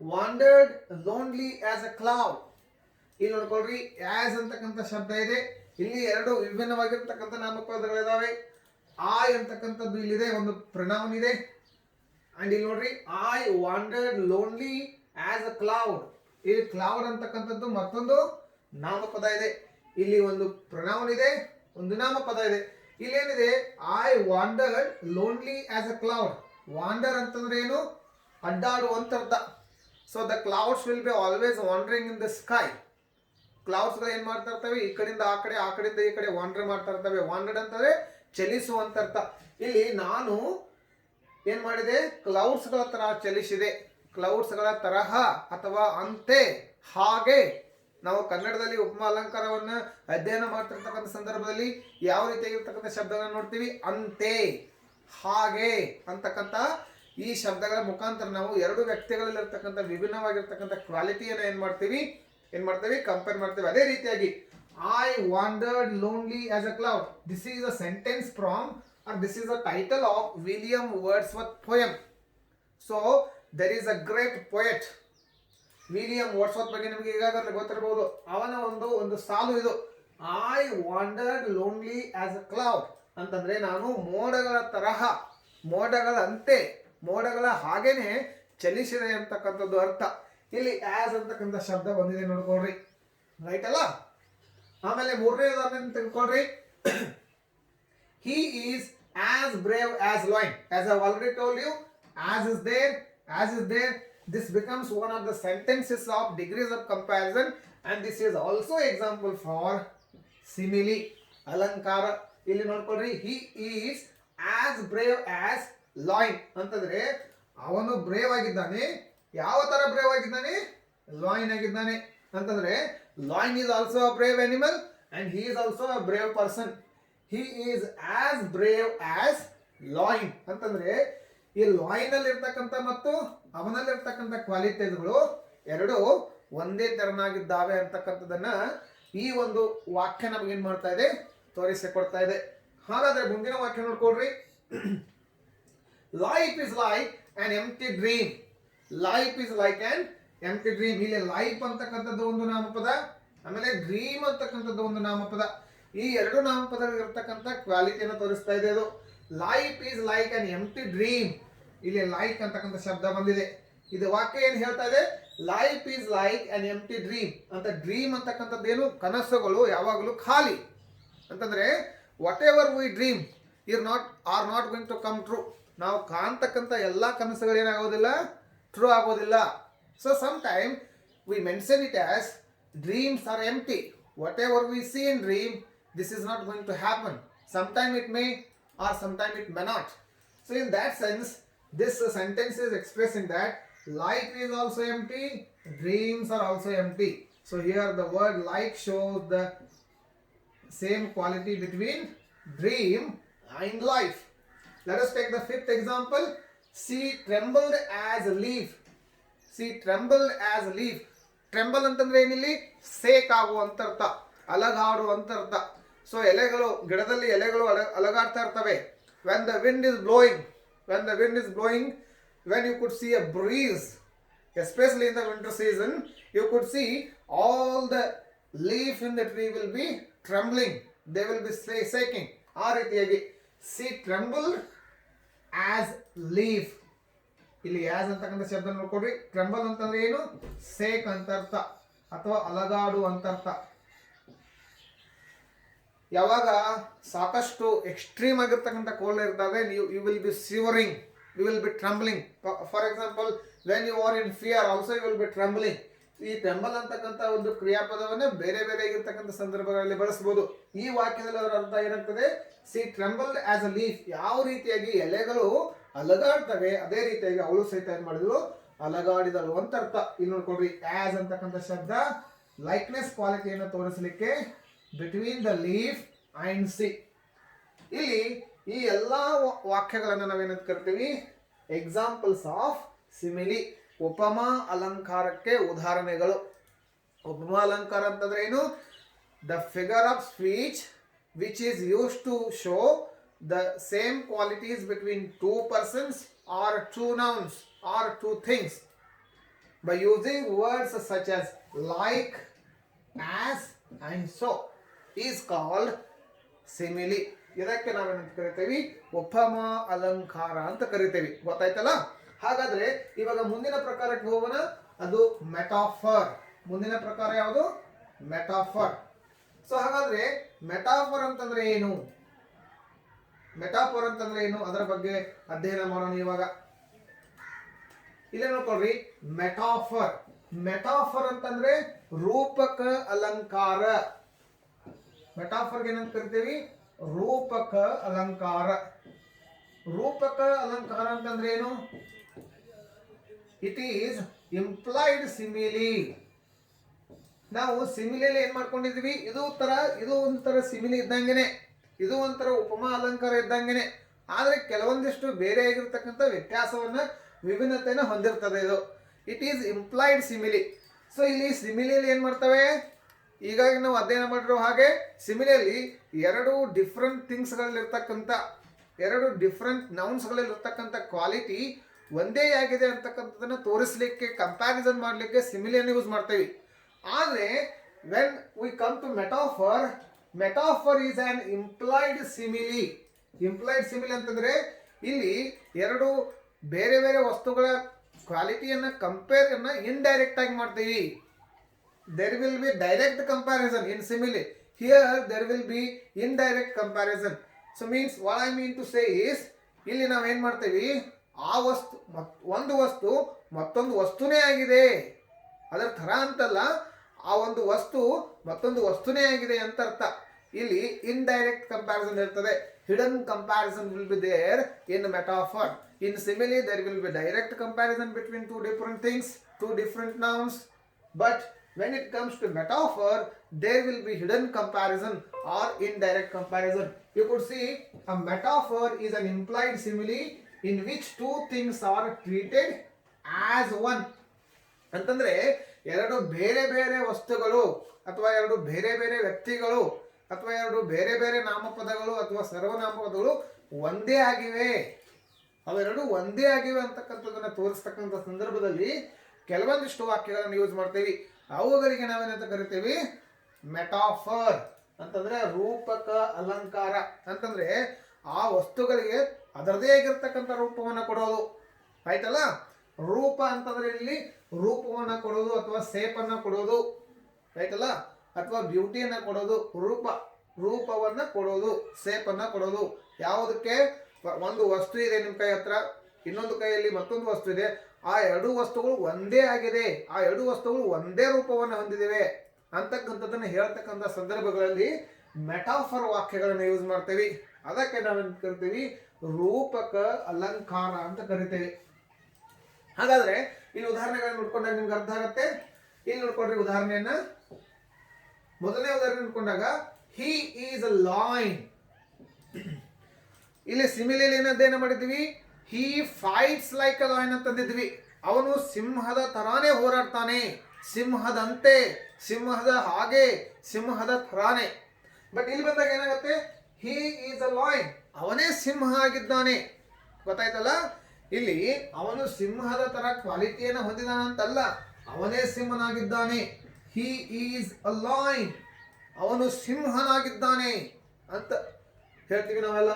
wandered lonely as a cloud. ಇಲ್ಲಿ ನೋಡ್ಕೊಳ್ರಿ, as ಅಂತಕ್ಕಂಥ ಶಬ್ದ ಇದೆ. ಇಲ್ಲಿ ಎರಡು ವಿಭಿನ್ನವಾಗಿರ್ತಕ್ಕಂಥ ನಾಮಪದಗಳಿದಾವೆ. I ಅಂತಕ್ಕಂಥದ್ದು ಇಲ್ಲಿದೆ, ಒಂದು pronoun ಇದೆ. ಅಂಡ್ ಇಲ್ಲಿ ನೋಡ್ರಿ, I wandered lonely as a cloud. ಇಲ್ಲಿ ಕ್ಲೌಡ್ ಅಂತಕ್ಕಂಥದ್ದು ಮತ್ತೊಂದು ನಾಮಪದ ಇದೆ. ಇಲ್ಲಿ ಒಂದು ಪ್ರನೌನ್ ಇದೆ, ಒಂದು ನಾಮಪದ ಇದೆ. ಇಲ್ಲೇನಿದೆ? I wandered lonely as a cloud. Wander ಅಂತಂದ್ರೆ ಏನು? ಅಡ್ಡಾಡುವಂತ ಅರ್ಥ. So the clouds will be always wandering in the sky. ಕ್ಲೌಡ್ಸ್ಗಳು ಏನ್ ಮಾಡ್ತಾ ಇರ್ತವೆ? ಈ ಕಡೆಯಿಂದ ಆ ಕಡೆ, ಆ ಕಡೆಯಿಂದ ಈ ಕಡೆ ವಾಂಡರ್ ಮಾಡ್ತಾ ಇರ್ತವೆ. ವಾಂಡರ್ಡ್ ಅಂತಂದ್ರೆ ಚಲಿಸುವಂತ ಅರ್ಥ. ಇಲ್ಲಿ ನಾನು ಏನ್ ಮಾಡಿದೆ? ಕ್ಲೌಡ್ಸ್ಗಳ ತರ ಚಲಿಸಿದೆ. ಕ್ಲೌಡ್ಸ್ಗಳ ತರಹ ಅಥವಾ ಅಂತೆ, ಹಾಗೆ. ನಾವು ಕನ್ನಡದಲ್ಲಿ ಉಪಮಾ ಅಲಂಕಾರವನ್ನ ಅಧ್ಯಯನ ಮಾಡ್ತಿರ್ತಕ್ಕಂಥ ಸಂದರ್ಭದಲ್ಲಿ ಯಾವ ರೀತಿಯಾಗಿರ್ತಕ್ಕಂಥ ಶಬ್ದಗಳನ್ನ ನೋಡ್ತೀವಿ? ಅಂತೆ, ಹಾಗೆ ಅಂತಕ್ಕಂಥ ಈ ಶಬ್ದಗಳ ಮುಖಾಂತರ ನಾವು ಎರಡು ವ್ಯಕ್ತಿಗಳಲ್ಲಿರ್ತಕ್ಕಂಥ ವಿಭಿನ್ನವಾಗಿರ್ತಕ್ಕಂಥ ಕ್ವಾಲಿಟಿಯನ್ನು ಏನ್ ಮಾಡ್ತೀವಿ? ಕಂಪೇರ್ ಮಾಡ್ತೀವಿ. ಅದೇ ರೀತಿಯಾಗಿ I wandered lonely as a cloud. This is a sentence from, or this is a title of William Wordsworth poem. So there is a great poet, William Wordsworth ಬಗ್ಗೆ ನಿಮಗೆ ಈಗಾಗಲೇ ಗೊತ್ತಿರಬಹುದು. ಅವನ ಒಂದು ಸಾಲು ಇದು. I wandered lonely as a cloud ಅಂತಂದ್ರೆ ನಾನು ಮೋಡಗಳ ತರಹ, ಮೋಡಗಳಂತೆ, ಮೋಡಗಳ ಹಾಗೇನೆ ಚಲಿಸಿದೆ ಅಂತಕ್ಕಂಥದ್ದು ಅರ್ಥ. ಇಲ್ಲಿ ಆಸ್ ಅಂತಕ್ಕಂಥ ಶಬ್ದ ಬಂದಿದೆ ನೋಡ್ಕೊಳ್ರಿ. ರೈಟ್ ಅಲ್ಲ? ಆಮೇಲೆ ಮೂರನೇ ಉದಾಹರಣೆ ತಿಳ್ಕೊಳ್ರಿ. He is as brave as lion. As I have already told you, as is there. this becomes one of the sentences of degrees of comparison, and this is also example for simile. ಅಲಂಕಾರ ಇಲ್ಲಿ ನೋಡ್ಕೊಳ್ರಿ, he is as brave as lion ಅಂತಂದ್ರೆ ಅವನು brave ಆಗಿದ್ದಾನೆ. ಯಾವ ತರ brave ಆಗಿದ್ದಾನೆ? Lion ಆಗಿದ್ದಾನೆ ಅಂತಂದ್ರೆ lion is also a brave animal and he is also a brave person. He is as brave as lion ಅಂತಂದ್ರೆ ಈ ಲಾಯನ್ ಅಲ್ಲಿ ಇರ್ತಕ್ಕಂಥ ಮತ್ತು ಅವನಲ್ಲಿ ಇರ್ತಕ್ಕಂಥ ಕ್ವಾಲಿಟೀಸ್ಗಳು ಎರಡು ಒಂದೇ ತೆರನಾಗಿದ್ದಾವೆ ಅಂತಕ್ಕಂಥದನ್ನ ಈ ಒಂದು ವಾಕ್ಯ ನಮಗೆ ಏನ್ ಮಾಡ್ತಾ ಇದೆ? ತೋರಿಸಿಕೊಡ್ತಾ ಇದೆ. ಹಾಗಾದ್ರೆ ಮುಂದಿನ ವಾಕ್ಯ ನೋಡ್ಕೊಳ್ರಿ. Life is like an empty dream. Life is like an empty dream. ಇಲ್ಲಿ ಲೈಫ್ ಅಂತಕ್ಕಂಥದ್ದು ಒಂದು ನಾಮಪದ, ಆಮೇಲೆ ಡ್ರೀಮ್ ಅಂತಕ್ಕಂಥದ್ದು ಒಂದು ನಾಮಪದ. ಈ ಎರಡು ನಾಮಪದಗಳಿರ್ತಕ್ಕಂಥ ಕ್ವಾಲಿಟಿಯನ್ನು ತೋರಿಸ್ತಾ ಇದೆ ಅದು. Life is like an empty dream. ಇಲ್ಲಿ ಲೈಕ್ ಅಂತಕ್ಕಂಥ ಶಬ್ದ ಬಂದಿದೆ. ಇದು ವಾಕ್ಯ ಏನ್ ಹೇಳ್ತಾ ಇದೆ? Life is like an empty dream ಅಂತ. ಡ್ರೀಮ್ ಅಂತಕ್ಕಂಥದ್ದೇನು? ಕನಸುಗಳು ಯಾವಾಗಲೂ ಖಾಲಿ ಅಂತಂದ್ರೆ whatever we dream are not going to come true. ನಾವು ಕಾಣ್ತಕ್ಕಂಥ ಎಲ್ಲ ಕನಸುಗಳು ಏನಾಗೋದಿಲ್ಲ? ಟ್ರೂ ಆಗೋದಿಲ್ಲ. So some time we mention it as dreams are empty. Whatever we see in dream, this is not going to happen. Sometime it may or sometime it may not. So in that sense, this sentence is expressing that life is also empty, dreams are also empty. So here the word like shows the same quality between dream and life. Let us take the fifth example. She trembled as a leaf. She trembled as a leaf. Tremble ಅಂತಂದ್ರೆ ಏನಿಲ್ಲಿ? Sake ಆಗುವಂತ ಅರ್ಥ, ಅಲಗಾಡುವಂತ ಅರ್ಥ. So ಎಲೆಗಳು, ಗಿಡದಲ್ಲಿ ಎಲೆಗಳು ಅಲಗಾಡ್ತಾ ಇರ್ತವೆ. when the wind is blowing, when you could see a breeze, especially in the winter season, you could see all the leaf in the tree will be trembling, they will be shaking. ಆ ರೀತಿಯಾಗಿ she trembled as leaf. ಇಲ್ಲಿ as ಅಂತಕ್ಕಂಥ ಶಬ್ದ ನೋಡ್ಕೊಡ್ರಿ. ಟ್ರೆಂಬಲ್ ಅಂತಂದ್ರೆ ಏನು? Sake ಅಂತ ಅರ್ಥ ಅಥವಾ ಅಲಗಾಡು ಅಂತ ಅರ್ಥ. ಯಾವಾಗ ಸಾಕಷ್ಟು ಎಕ್ಸ್ಟ್ರೀಮ್ ಆಗಿರ್ತಕ್ಕಂಥ ಕೋಲ್ಡ್ ಇರ್ತದೆ, you will be shivering, you will be trembling. For example, when you are in fear also you will be trembling. ಈ ಟ್ರಂಬಲ್ ಅಂತಕ್ಕಂಥ ಒಂದು ಕ್ರಿಯಾಪದವನ್ನ ಬೇರೆ ಬೇರೆ ಆಗಿರ್ತಕ್ಕಂಥ ಸಂದರ್ಭಗಳಲ್ಲಿ ಬಳಸಬಹುದು. ಈ ವಾಕ್ಯದಲ್ಲಿ ಅದರ ಅರ್ಥ ಏನಾಗ್ತದೆ? She trembled as a leaf. ಯಾವ ರೀತಿಯಾಗಿ ಎಲೆಗಳು ಅಲಗಾಡ್ತವೆ ಅದೇ ರೀತಿಯಾಗಿ ಅವಳು ಸಹಿತ ಏನ್ ಮಾಡಿದಳು? ಅಲಗಾಡಿದಳು ಅಂತ ಅರ್ಥ. ಇಲ್ಲಿ ನೋಡ್ಕೊಡ್ರಿ, ಆಸ್ ಅಂತಕ್ಕಂಥ ಶಬ್ದ ಲೈಕ್ನೆಸ್ ಕ್ವಾಲಿಟಿಯನ್ನು ತೋರಿಸಲಿಕ್ಕೆ between the leaf and she. ಇಲ್ಲಿ ಈ ಎಲ್ಲಾ ವಾಕ್ಯಗಳನ್ನು ನಾವೇನಂತ ಕರಿತೀವಿ? Examples of simile. ಉಪಮಾ ಅಲಂಕಾರಕ್ಕೆ ಉದಾಹರಣೆಗಳು. ಉಪಮಾ ಅಲಂಕಾರ ಅಂತಂದ್ರೆ ಏನು? The figure of speech which is use to show the same qualities between two persons or two nouns or two things by using words such as like, as and so is called simile. ಇದಕ್ಕೆ ನಾವೇನಂತ ಕರಿತೀವಿ? ಉಪಮಾ ಅಲಂಕಾರ ಅಂತ ಕರಿತೀವಿ. ಗೊತ್ತಾಯ್ತಲ್ಲ? ಹಾಗಾದ್ರೆ ಇವಾಗ ಮುಂದಿನ ಪ್ರಕಾರಕ್ಕೆ ಹೋಗೋಣ. ಅದು ಮೆಟಾಫರ್. ಮುಂದಿನ ಪ್ರಕಾರ ಯಾವುದು? ಮೆಟಾಫರ್. ಸೊ ಹಾಗಾದ್ರೆ ಮೆಟಾಫರ್ ಅಂತಂದ್ರೆ ಏನು? ಮೆಟಾಫರ್ ಅಂತಂದ್ರೆ ಏನು? ಅದರ ಬಗ್ಗೆ ಅಧ್ಯಯನ ಮಾಡೋಣ ಇವಾಗ. ಇಲ್ಲೇ ನೋಡ್ಕೊಳ್ರಿ, ಮೆಟಾಫರ್. ಮೆಟಾಫರ್ ಅಂತಂದ್ರೆ ರೂಪಕ ಅಲಂಕಾರ. ಮೆಟಾಫರ್ಗೆ ಏನಂತ ಕರಿತೀವಿ? ರೂಪಕ ಅಲಂಕಾರ. ರೂಪಕ ಅಲಂಕಾರ ಅಂತಂದ್ರೆ ಏನು? It is implied simile. ನಾವು ಸಿಮಿಲಿಯಲ್ಲಿ ಏನ್ ಮಾಡ್ಕೊಂಡಿದೀವಿ? ಇದು ಒಂದು ತರ ಸಿಮಿಲಿ ಇದ್ದಂಗೆನೆ, ಇದು ಒಂಥರ ಉಪಮಾ ಅಲಂಕಾರ ಇದ್ದಂಗೆನೆ. ಆದ್ರೆ ಕೆಲವೊಂದಿಷ್ಟು ಬೇರೆ ಆಗಿರ್ತಕ್ಕಂಥ ವ್ಯತ್ಯಾಸವನ್ನ, ವಿಭಿನ್ನತೆಯನ್ನು ಹೊಂದಿರ್ತದೆ ಇದು. It is implied simile. So ಇಲ್ಲಿ ಸಿಮಿಲಿಯಲ್ಲಿ ಏನ್ ಮಾಡ್ತವೆ? ಈಗಾಗಿ ನಾವು ಅಧ್ಯಯನ ಮಾಡಿರೋ ಹಾಗೆ ಸಿಮಿಲಿಯಲ್ಲಿ ಎರಡು ಡಿಫ್ರೆಂಟ್ ಥಿಂಗ್ಸ್ಗಳಲ್ಲಿರ್ತಕ್ಕಂಥ, ಎರಡು ಡಿಫ್ರೆಂಟ್ ನೌನ್ಸ್ಗಳಲ್ಲಿರ್ತಕ್ಕಂಥ ಕ್ವಾಲಿಟಿ ಒಂದೇ ಆಗಿದೆ ಅಂತಕ್ಕಂಥದ್ದನ್ನು ತೋರಿಸಲಿಕ್ಕೆ, ಕಂಪ್ಯಾರಿಸನ್ ಮಾಡಲಿಕ್ಕೆ ಸಿಮಿಲಿಯನ್ನು ಯೂಸ್ ಮಾಡ್ತೀವಿ. ಆದರೆ when we come to metaphor, metaphor is an implied simile. Implied simile ಅಂತಂದ್ರೆ ಇಲ್ಲಿ ಎರಡು ಬೇರೆ ಬೇರೆ ವಸ್ತುಗಳ ಕ್ವಾಲಿಟಿಯನ್ನು ಕಂಪೇರನ್ನು ಇಂಡೈರೆಕ್ಟ್ ಆಗಿ ಮಾಡ್ತೀವಿ. there will be direct comparison in simile. Here there will be indirect comparison. So means what I mean to say is, ಇಲ್ಲಿ ನಾವು ಏನು ಮಾಡ್ತೀವಿ? ಆ ವಸ್ತು, ಒಂದು ವಸ್ತು ಮತ್ತೊಂದು ವಸ್ತುನೇ ಆಗಿದೆ. ಅದರ ಥರ ಅಂತಲ್ಲ, ಆ ಒಂದು ವಸ್ತು ಮತ್ತೊಂದು ವಸ್ತುನೇ ಆಗಿದೆ ಅಂತ ಅರ್ಥ. ಇಲ್ಲಿ ಇಂಡೈರೆಕ್ಟ್ ಕಂಪ್ಯಾರಿಸನ್ ಇರ್ತದೆ. Hidden comparison will be there in metaphor. In simile there will be direct comparison between two different things, two different nouns. But when it comes to metaphor, there will be hidden comparison or indirect comparison. You could see a metaphor is an implied simile in which two things are treated as one. ಅಂತಂದ್ರೆ ಎರಡು ಬೇರೆ ಬೇರೆ ವಸ್ತುಗಳು ಅಥವಾ ಎರಡು ಬೇರೆ ಬೇರೆ ವ್ಯಕ್ತಿಗಳು ಅಥವಾ ಎರಡು ಬೇರೆ ಬೇರೆ ನಾಮಪದಗಳು ಅಥವಾ ಸರ್ವನಾಮಪದಗಳು ಒಂದೇ ಆಗಿವೆ, ಅವೆರಡು ಒಂದೇ ಆಗಿವೆ ಅಂತಕ್ಕಂಥದ್ದನ್ನ ತೋರಿಸ್ತಕ್ಕಂಥ ಸಂದರ್ಭದಲ್ಲಿ ಕೆಲವೊಂದಿಷ್ಟು ವಾಕ್ಯಗಳನ್ನು ಯೂಸ್ ಮಾಡ್ತೀವಿ. ಅವುಗಳಿಗೆ ನಾವೇನಂತ ಕರಿತೀವಿ? ಮೆಟಾಫರ್ ಅಂತಂದ್ರೆ ರೂಪಕ ಅಲಂಕಾರ. ಅಂತಂದ್ರೆ ಆ ವಸ್ತುಗಳಿಗೆ ಅದರದೇ ಆಗಿರ್ತಕ್ಕಂಥ ರೂಪವನ್ನು ಕೊಡೋದು. ಆಯ್ತಲ್ಲ? ರೂಪ ಅಂತಂದ್ರೆ ಇಲ್ಲಿ ರೂಪವನ್ನು ಕೊಡೋದು ಅಥವಾ ಸೇಪನ್ನು ಕೊಡೋದು, ಆಯ್ತಲ್ಲ? ಅಥವಾ ಬ್ಯೂಟಿಯನ್ನ ಕೊಡೋದು. ರೂಪವನ್ನ ಕೊಡೋದು, ಸೇಪನ್ನ ಕೊಡೋದು. ಯಾವುದಕ್ಕೆ? ಒಂದು ವಸ್ತು ಇದೆ ನಿಮ್ಮ ಕೈ ಹತ್ರ, ಇನ್ನೊಂದು ಕೈಯಲ್ಲಿ ಮತ್ತೊಂದು ವಸ್ತು ಇದೆ. ಆ ಎರಡು ವಸ್ತುಗಳು ಒಂದೇ ಆಗಿದೆ, ಆ ಎರಡು ವಸ್ತುಗಳು ಒಂದೇ ರೂಪವನ್ನು ಹೊಂದಿವೆ ಅಂತಕ್ಕಂಥದ್ದನ್ನ ಹೇಳ್ತಕ್ಕಂಥ ಸಂದರ್ಭಗಳಲ್ಲಿ ಮೆಟಾಫರ್ ವಾಕ್ಯಗಳನ್ನು ಯೂಸ್ ಮಾಡ್ತೇವೆ. ಅದಕ್ಕೆ ನಾವೇನು ಕರಿತೀವಿ? ರೂಪಕ ಅಲಂಕಾರ ಅಂತ ಕರಿತೇವೆ. ಹಾಗಾದ್ರೆ ಇಲ್ಲಿ ಉದಾಹರಣೆಗಳನ್ನ ನೋಡ್ಕೊಂಡಾಗ ನಿಮ್ಗೆ ಅರ್ಥ ಆಗುತ್ತೆ. ಇಲ್ಲಿ ನೋಡ್ಕೊಂಡ್ರೆ ಉದಾಹರಣೆಯನ್ನ, ಮೊದಲನೇ ಉದಾಹರಣೆ ನೋಡ್ಕೊಂಡಾಗ ಹಿ ಈಸ್ ಅ ಲಾಯನ್. ಇಲ್ಲಿ ಸಿಮಿಲಿಯಲ್ಲಿ ಏನದ್ದೇನ ಮಾಡಿದ್ವಿ? ಹಿ ಫೈಟ್ಸ್ ಲೈಕ್ ಅ ಲಾಯನ್ ಅಂತಂದಿದ್ವಿ. ಅವನು ಸಿಂಹದ ತರಾನೇ ಹೋರಾಡ್ತಾನೆ, ಸಿಂಹದಂತೆ, ಸಿಂಹದ ಹಾಗೆ, ಸಿಂಹದ ತರಾನೇ. ಬಟ್ ಇಲ್ಲಿ ಬಂದಾಗ ಏನಾಗುತ್ತೆ? ಹಿ ಈಸ್ ಅ ಲಾಯನ್, ಅವನೇ ಸಿಂಹ ಆಗಿದ್ದಾನೆ. ಗೊತ್ತಾಯ್ತಲ್ಲ? ಇಲ್ಲಿ ಅವನು ಸಿಂಹದ ತರ ಕ್ವಾಲಿಟಿಯನ್ನು ಹೊಂದಿದಾನಂತಲ್ಲ, ಅವನೇ ಸಿಂಹನಾಗಿದ್ದಾನೆ. ಹಿ ಈಸ್ ಅ ಲಾಯನ್, ಅವನು ಸಿಂಹನಾಗಿದ್ದಾನೆ ಅಂತ ಹೇಳ್ತೀವಿ ನಾವೆಲ್ಲ.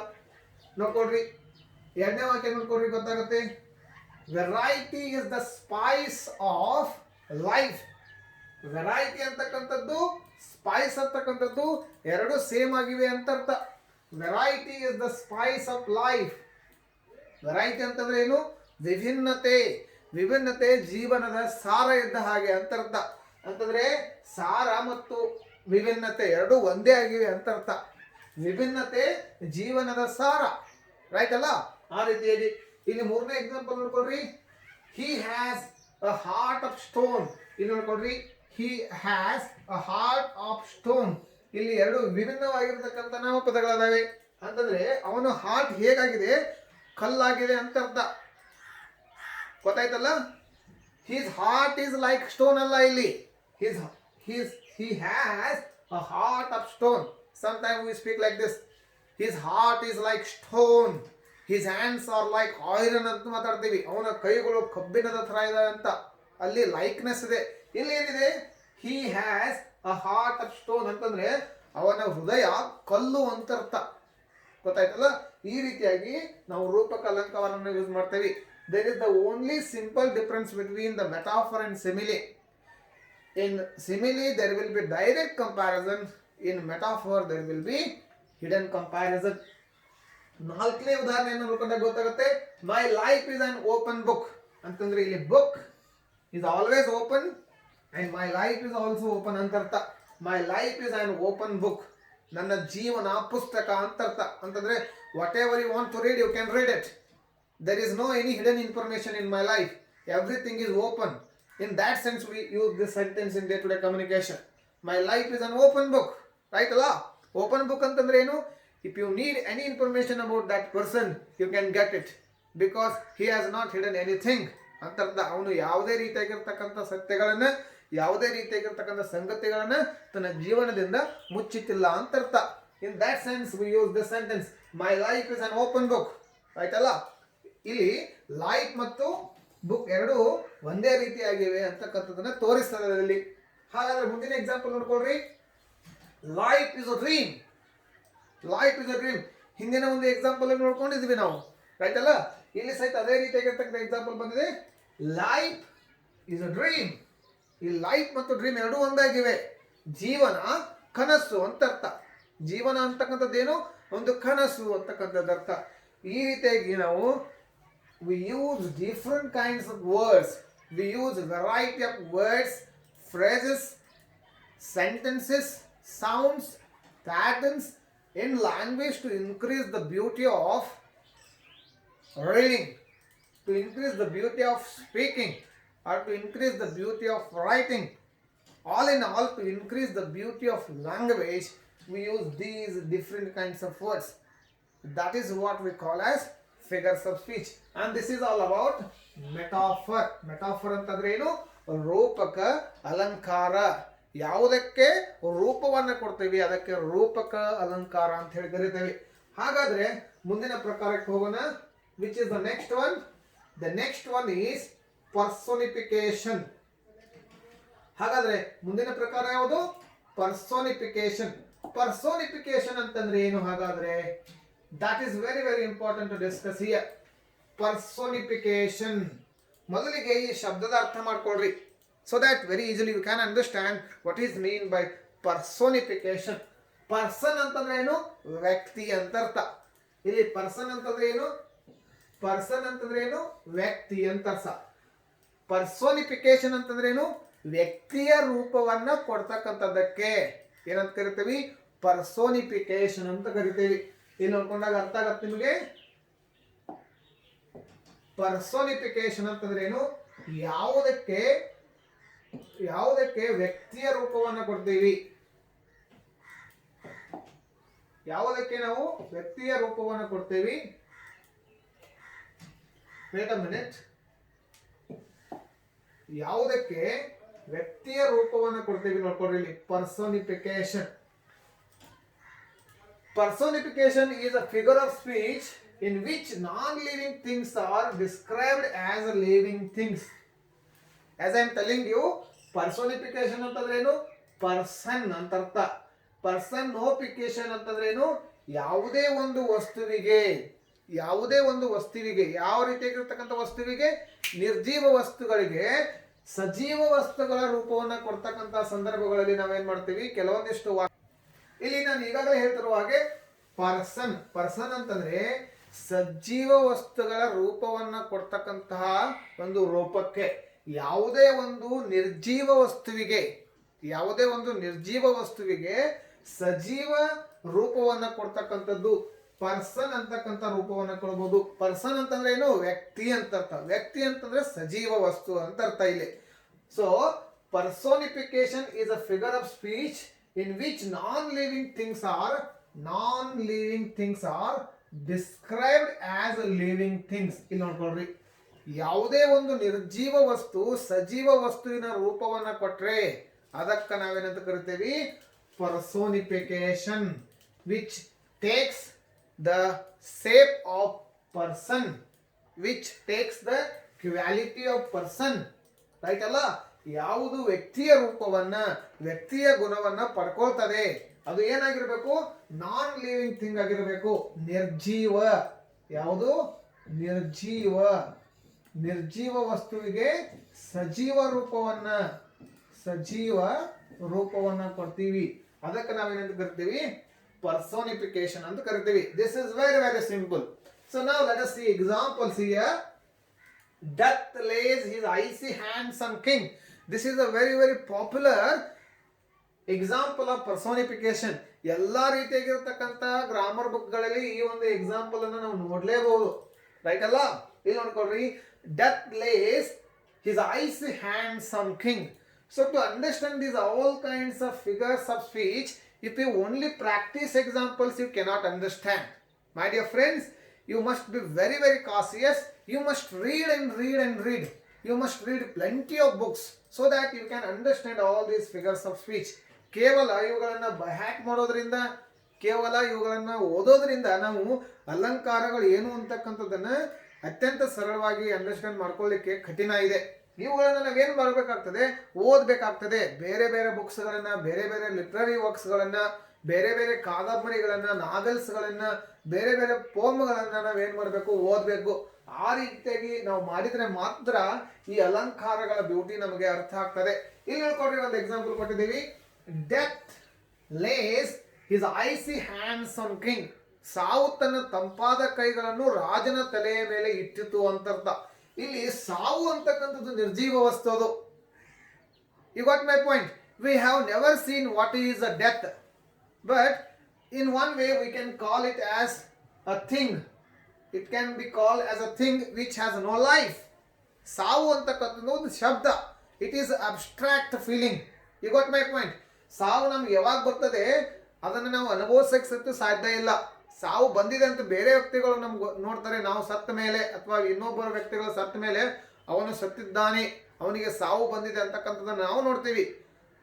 ನೋಡ್ಕೊಡ್ರಿ, ಎರಡನೇ ವಾಕ್ಯ ನೋಡ್ಕೊಡ್ರಿ, ಗೊತ್ತಾಗುತ್ತೆ. Variety is the Spice of life. Variety ಅಂತಕ್ಕಂಥದ್ದು, ಸ್ಪೈಸ್ ಅಂತಕ್ಕಂಥದ್ದು ಎರಡು ಸೇಮ್ ಆಗಿವೆ ಅಂತ ಅರ್ಥ. Variety is the Spice of life. Variety ಅಂತಂದ್ರೆ ಏನು? ವಿಭಿನ್ನತೆ. ವಿಭಿನ್ನತೆ ಜೀವನದ ಸಾರ ಇದ್ದ ಹಾಗೆ ಅಂತ ಅರ್ಥ. ಅಂತಂದ್ರೆ ಸಾರ ಮತ್ತು ವಿಭಿನ್ನತೆ ಎರಡು ಒಂದೇ ಆಗಿವೆ ಅಂತ ಅರ್ಥ. ವಿಭಿನ್ನತೆ ಜೀವನದ ಸಾರ, ರೈಟ್ ಅಲ್ಲ? ಆ ರೀತಿಯಾಗಿ ಇಲ್ಲಿ ಮೂರನೇ ಎಕ್ಸಾಂಪಲ್ ನೋಡ್ಕೊಳ್ರಿ. He has a heart of stone. ಇಲ್ಲಿ ನೋಡ್ಕೊಳ್ರಿ, he has a heart of stone. ಇಲ್ಲಿ ಎರಡು ವಿಭಿನ್ನವಾಗಿರ್ತಕ್ಕಂಥ ನಾಮಪದಗಳದಾವೆ. ಅಂತಂದ್ರೆ ಅವನ ಹಾರ್ಟ್ ಹೇಗಾಗಿದೆ? ಕಲ್ಲಾಗಿದೆ ಅಂತ ಅರ್ಥ. ಗೊತ್ತಾಯ್ತಲ್ಲ? His heart is like stone ಅಲ್ಲ ಇಲ್ಲಿ. he has a heart of stone. Sometimes we speak like this. His heart is like stone. His hands are like iron ಅಂತ ಮಾತಾಡ್ತೀವಿ. ಅವನ ಕೈಗಳು ಕಬ್ಬಿಣದ ತರ ಇದೆ ಅಂತ. ಅಲ್ಲಿ ಲೈಕ್ನೆಸ್ ಇದೆ. ಇಲ್ಲಿ ಏನಿದೆ? he has a heart of stone ಅಂತಂದ್ರೆ ಅವನ ಹೃದಯ ಕಲ್ಲು ಅಂತ ಅರ್ಥ. ಗೊತ್ತಾಯ್ತಲ್ಲ? ಈ ರೀತಿಯಾಗಿ ನಾವು ರೂಪಕ ಅಲಂಕಾರವನ್ನು ಯೂಸ್ ಮಾಡ್ತೇವೆ. There is the only simple difference between the metaphor and simile. In simile there will be direct comparison. In metaphor there will be hidden comparison. ನಾಲ್ಕನೇ ಉದಾಹರಣೆಯನ್ನು ನೋಡ್ಕೊಂಡಾಗ ಗೊತ್ತಾಗುತ್ತೆ. My life is an open book. ಅಂತಂದ್ರೆ ಇಲ್ಲಿ book is always open and my life is also open ಅಂತ ಅರ್ಥ. My life is an open book. ನನ್ನ ಜೀವನ ಪುಸ್ತಕ ಅಂತ ಅರ್ಥ. ಅಂತಂದ್ರೆ whatever you want to read you can read it. There is no any hidden information in my life. Everything is open. In that sense we use this sentence in day-to-day communication. My life is an open book. Right ಅಲ್ಲ? Open book ಅಂತಂದ್ರೆ ಏನು? If you need any information about that person, you can get it. Because he has not hidden anything. ಅಂತ ಅರ್ಥ. ಅವನು ಯಾವುದೇ ರೀತಿಯಾಗಿರ್ತಕ್ಕಂಥ ಸತ್ಯಗಳನ್ನ, ಯಾವುದೇ ರೀತಿಯಾಗಿರ್ತಕ್ಕಂಥ ಸಂಗತಿಗಳನ್ನ ತನ್ನ ಜೀವನದಿಂದ ಮುಚ್ಚಿಟ್ಟಿಲ್ಲ ಅಂತ ಅರ್ಥ. In that sense we use this sentence. My life is an open book. Right ಅಲ್ಲ? ಇಲ್ಲಿ ಲೈಫ್ ಮತ್ತು ಬುಕ್ ಎರಡು ಒಂದೇ ರೀತಿಯಾಗಿವೆ ಅಂತಕ್ಕಂಥದ್ದನ್ನ ತೋರಿಸ್ತದೆ ಇಲ್ಲಿ. ಹಾಗಾದ್ರೆ ಮುಂದಿನ ಎಕ್ಸಾಂಪಲ್ ನೋಡ್ಕೊಳ್ರಿ. Life is a dream. Life is a dream. ಹಿಂದಿನ ಒಂದು ಎಕ್ಸಾಂಪಲ್ ನೋಡ್ಕೊಂಡಿದ್ವಿ ನಾವು, ರೈಟ್ ಅಲ್ಲ? ಇಲ್ಲಿ ಸಹಿತ ಅದೇ ರೀತಿಯಾಗಿರ್ತಕ್ಕಂಥ ಎಕ್ಸಾಂಪಲ್ ಬಂದಿದೆ. Life is a dream. ಈ ಲೈಫ್ ಮತ್ತು ಡ್ರೀಮ್ ಎರಡೂ ಒಂದಾಗಿವೆ. ಜೀವನ ಕನಸು ಅಂತ ಅರ್ಥ. ಜೀವನ ಅಂತಕ್ಕಂಥದ್ದೇನು? ಒಂದು ಕನಸು ಅಂತಕ್ಕಂಥದ್ದು ಅರ್ಥ. ಈ ರೀತಿಯಾಗಿ ನಾವು we use different kinds of words. We use variety of words, phrases, sentences, sounds, patterns in language to increase the beauty of reading, to increase the beauty of speaking, or to increase the beauty of writing. All in all, to increase the beauty of language, we use these different kinds of words. That is what we call as figures of speech. And this is all about metaphor. Metaphor ಅಂತಂದ್ರೆ ಏನು? ರೂಪಕ ಅಲಂಕಾರ. ಯಾವುದಕ್ಕೆ ರೂಪವನ್ನು ಕೊಡ್ತೀವಿ ಅದಕ್ಕೆ ರೂಪಕ ಅಲಂಕಾರ ಅಂತ ಹೇಳಿ ಕರಿತೇವೆ. ಹಾಗಾದ್ರೆ ಮುಂದಿನ ಪ್ರಕಾರಕ್ಕೆ ಹೋಗೋಣ. Which is the next one? The next one is personification. ಹಾಗಾದ್ರೆ ಮುಂದಿನ ಪ್ರಕಾರ ಯಾವುದು? ಪರ್ಸೋನಿಫಿಕೇಶನ್. ಪರ್ಸೋನಿಫಿಕೇಶನ್ ಅಂತಂದ್ರೆ ಏನು? ಹಾಗಾದ್ರೆ that is very very important to discuss here. Personification. ಮೊದಲಿಗೆ ಈ ಶಬ್ದದ ಅರ್ಥ ಮಾಡ್ಕೊಳ್ರಿ, so that very easily you can understand what is mean by personification. Person ಅಂತಂದ್ರೆ ಏನು? ವ್ಯಕ್ತಿ ಅಂತ ಅರ್ಥ. ಇಲ್ಲಿ ಪರ್ಸನ್ ಅಂತಂದ್ರೆ ಏನು? ಪರ್ಸನ್ ಅಂತಂದ್ರೆ ಏನು? ವ್ಯಕ್ತಿ ಅಂತ ಅರ್ಥ. ಪರ್ಸೋನಿಫಿಕೇಶನ್ ಅಂತಂದ್ರೆ ಏನು? ವ್ಯಕ್ತಿಯ ರೂಪವನ್ನ ಕೊಡ್ತಕ್ಕಂಥದ್ದಕ್ಕೆ ಏನಂತ ಕರಿತೀವಿ? ಪರ್ಸೋನಿಫಿಕೇಶನ್ ಅಂತ ಕರಿತೀವಿ. ಇಲ್ಲಿ ನೋಡ್ಕೊಂಡಾಗ ಅರ್ಥ ಆಗತ್ತೆ ನಿಮಗೆ. ಪರ್ಸೋನಿಫಿಕೇಶನ್ ಅಂತಂದ್ರೆ ಏನು? ಯಾವುದಕ್ಕೆ ವ್ಯಕ್ತಿಯ ರೂಪವನ್ನ ಕೊಡ್ತೀವಿ, ಯಾವುದಕ್ಕೆ ನಾವು ವ್ಯಕ್ತಿಯ ರೂಪವನ್ನು ಕೊಡ್ತೀವಿ. Wait a minute. ಯಾವುದಕ್ಕೆ ವ್ಯಕ್ತಿಯ ರೂಪವನ್ನು ಕೊಡ್ತೀವಿ ನೋಡ್ಕೊಡ್ರಿ ಇಲ್ಲಿ. Personification. Personification is a figure of speech in which non-living things are described as living things. As I am telling you, personification ಅಂತಂದ್ರೆ ಏನು? ಪರ್ಸನ್ ಅಂತ ಅರ್ಥ. ಪರ್ಸನಿಫಿಕೇಶನ್ ಅಂತಂದ್ರೆ ಏನು? ಯಾವುದೇ ಒಂದು ವಸ್ತುವಿಗೆ ಯಾವ ರೀತಿಯಾಗಿರ್ತಕ್ಕಂಥ ವಸ್ತುವಿಗೆ? ನಿರ್ಜೀವ ವಸ್ತುಗಳಿಗೆ ಸಜೀವ ವಸ್ತುಗಳ ರೂಪವನ್ನು ಕೊಡ್ತಕ್ಕಂಥ ಸಂದರ್ಭಗಳಲ್ಲಿ ನಾವೇನ್ ಮಾಡ್ತೀವಿ? ಕೆಲವೊಂದಿಷ್ಟು ಇಲ್ಲಿ ನಾನು ಈಗಾಗಲೇ ಹೇಳ್ತಿರುವ ಹಾಗೆ ಪರ್ಸನ್ ಅಂತಂದ್ರೆ ಸಜೀವ ವಸ್ತುಗಳ ರೂಪವನ್ನ ಕೊಡ್ತಕ್ಕಂತಹ ಒಂದು ರೂಪಕ್ಕೆ. ಯಾವುದೇ ಒಂದು ನಿರ್ಜೀವ ವಸ್ತುವಿಗೆ ಸಜೀವ ರೂಪವನ್ನ ಕೊಡ್ತಕ್ಕಂಥದ್ದು ಪರ್ಸನ್ ಅಂತಕ್ಕಂಥ ರೂಪವನ್ನ ಕೊಡಬಹುದು. ಪರ್ಸನ್ ಅಂತಂದ್ರೆ ಏನು? ವ್ಯಕ್ತಿ ಅಂತ ಅರ್ಥ. ವ್ಯಕ್ತಿ ಅಂತಂದ್ರೆ ಸಜೀವ ವಸ್ತು ಅಂತ ಅರ್ಥ ಇಲ್ಲಿ. So personification is a figure of speech in which non-living things are described as living things. ಇಲ್ಲಿ ನೋಡ್ಕೊಳ್ರಿ, ಯಾವುದೇ ಒಂದು ನಿರ್ಜೀವ ವಸ್ತು ಸಜೀವ ವಸ್ತುವಿನ ರೂಪವನ್ನ ಕೊಟ್ರೆ ಅದಕ್ಕೆ ನಾವೇನಂತ ಕರಿತೀವಿ? Personification. which takes the shape of person, which takes the quality of person. Right ಅಲ್ಲ? ಯಾವುದು ವ್ಯಕ್ತಿಯ ರೂಪವನ್ನ, ವ್ಯಕ್ತಿಯ ಗುಣವನ್ನ ಪಡ್ಕೊಳ್ತದೆ ಅದು ಏನಾಗಿರ್ಬೇಕು? ನಾನ್ ಲಿವಿಂಗ್ ಥಿಂಗ್ ಆಗಿರಬೇಕು. ನಿರ್ಜೀವ. ಯಾವುದು? ನಿರ್ಜೀವ ವಸ್ತುವಿಗೆ ಸಜೀವ ರೂಪವನ್ನ ಕೊಡ್ತೀವಿ. ಅದಕ್ಕೆ ನಾವೇನಂತ ಕರಿತೀವಿ? ಪರ್ಸೋನಿಫಿಕೇಶನ್ ಅಂತ ಕರಿತೀವಿ. This is very very simple. So now let us see examples here. Death lays his icy hands on king. This is a very very popular example of personification. ಎಲ್ಲ ರೀತಿಯಾಗಿರ್ತಕ್ಕಂಥ ಗ್ರಾಮರ್ ಬುಕ್ಗಳಲ್ಲಿ ಈ ಒಂದು ಎಕ್ಸಾಂಪಲ್ ಅನ್ನು ನಾವು ನೋಡಲೇಬಹುದು. Right ಅಲ್ಲ? ಇಲ್ಲಿ ನೋಡ್ಕೊಳ್ರಿ. Death lays his icy hands on king. So to understand these all kinds of figures of speech, if you only practice examples, you cannot understand. My dear friends, you must be very very cautious. You must read and read and read. You must read plenty of books so that you can understand all these figures of speech. ಕೇವಲ ಇವುಗಳನ್ನು ಬೈಹ್ಯಾಟ್ ಮಾಡೋದ್ರಿಂದ, ಕೇವಲ ಇವುಗಳನ್ನು ಓದೋದ್ರಿಂದ ನಾವು ಅಲಂಕಾರಗಳು ಏನು ಅಂತಕ್ಕಂಥದ್ದನ್ನ ಅತ್ಯಂತ ಸರಳವಾಗಿ ಅಂಡರ್ಸ್ಟ್ಯಾಂಡ್ ಮಾಡ್ಕೊಳ್ಳಿಕ್ಕೆ ಕಠಿಣ ಇದೆ. ಇವುಗಳನ್ನ ನಾವೇನು ಮಾಡಬೇಕಾಗ್ತದೆ? ಓದಬೇಕಾಗ್ತದೆ. ಬೇರೆ ಬೇರೆ ಬುಕ್ಸ್ಗಳನ್ನ, ಬೇರೆ ಬೇರೆ ಲಿಟ್ರರಿ ವರ್ಕ್ಸ್ಗಳನ್ನ, ಬೇರೆ ಬೇರೆ ಕಾದಂಬರಿಗಳನ್ನ, ನಾವೆಲ್ಸ್ಗಳನ್ನ, ಬೇರೆ ಬೇರೆ ಪೋಮ್ಗಳನ್ನ ನಾವೇನ್ ಮಾಡಬೇಕು? ಓದಬೇಕು. ಆ ರೀತಿಯಾಗಿ ನಾವು ಮಾಡಿದ್ರೆ ಮಾತ್ರ ಈ ಅಲಂಕಾರಗಳ ಬ್ಯೂಟಿ ನಮಗೆ ಅರ್ಥ ಆಗ್ತದೆ. ಇಲ್ಲಿ ಹೇಳ್ಕೊಡ್ರಿ, ಒಂದು ಎಕ್ಸಾಂಪಲ್ ಕೊಟ್ಟಿದ್ದೀವಿ. Death lays his icy hands on king. ಸಾವು ತನ್ನ ತಂಪಾದ ಕೈಗಳನ್ನು ರಾಜನ ತಲೆಯ ಮೇಲೆ ಇಟ್ಟಿತು ಅಂತ ಅರ್ಥ. ಇಲ್ಲಿ ಸಾವು ಅಂತಕ್ಕಂಥದ್ದು ನಿರ್ಜೀವ ವಸ್ತು ಅದು. You got my point. We have never seen what is a death, but in one way we can call it as a thing. It can be called as a thing which has no life. ಸಾವು ಅಂತಕ್ಕಂಥದ್ದು ಒಂದು ಶಬ್ದ. It is abstract feeling. You got my point. ಸಾವು ನಮ್ಗೆ ಯಾವಾಗ ಬರ್ತದೆ ಅದನ್ನು ನಾವು ಅನುಭವಿಸಕ್ಕೆ ಸಾಧ್ಯ ಇಲ್ಲ. ಸಾವು ಬಂದಿದೆ ಅಂತ ಬೇರೆ ವ್ಯಕ್ತಿಗಳು ನಮ್ಗೆ ನೋಡ್ತಾರೆ. ನಾವು ಸತ್ತ ಮೇಲೆ ಅಥವಾ ಇನ್ನೊಬ್ಬರ ವ್ಯಕ್ತಿಗಳು ಸತ್ತ ಮೇಲೆ ಅವನು ಸತ್ತಿದ್ದಾನೆ, ಅವನಿಗೆ ಸಾವು ಬಂದಿದೆ ಅಂತಕ್ಕಂಥದ್ದನ್ನು ನಾವು ನೋಡ್ತೀವಿ.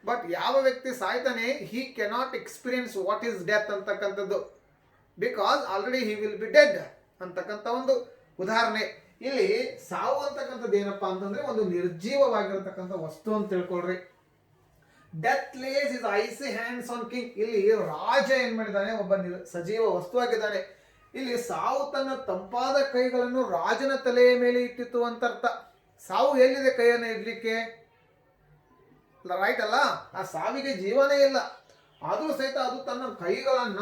ಬಟ್ ಯಾವ ವ್ಯಕ್ತಿ ಸಾಯ್ತಾನೆ, he cannot experience what is death ಅಂತಕ್ಕಂಥದ್ದು, because already he will be dead ಅಂತಕ್ಕಂಥ ಒಂದು ಉದಾಹರಣೆ. ಇಲ್ಲಿ ಸಾವು ಅಂತಕ್ಕಂಥದ್ದು ಏನಪ್ಪಾ ಅಂತಂದ್ರೆ ಒಂದು ನಿರ್ಜೀವವಾಗಿರತಕ್ಕಂಥ ವಸ್ತು ಅಂತ ತಿಳ್ಕೊಳ್ರಿ. Death lays his icy hands on king. ಇಲ್ಲಿ ರಾಜ ಏನ್ ಮಾಡಿದ್ದಾನೆ, ಒಬ್ಬ ಸಜೀವ ವಸ್ತುವಾಗಿದ್ದಾನೆ. ಇಲ್ಲಿ ಸಾವು ತನ್ನ ತಂಪಾದ ಕೈಗಳನ್ನು ರಾಜನ ತಲೆಯ ಮೇಲೆ ಇಟ್ಟಿತ್ತು ಅಂತ ಅರ್ಥ. ಸಾವು ಎಲ್ಲಿದೆ ಕೈಯನ್ನು ಇಡ್ಲಿಕ್ಕೆ? ರೈಟ್ ಅಲ್ಲ? ಆ ಸಾವಿಗೆ ಜೀವನೇ ಇಲ್ಲ, ಆದ್ರೂ ಸಹಿತ ಅದು ತನ್ನ ಕೈಗಳನ್ನ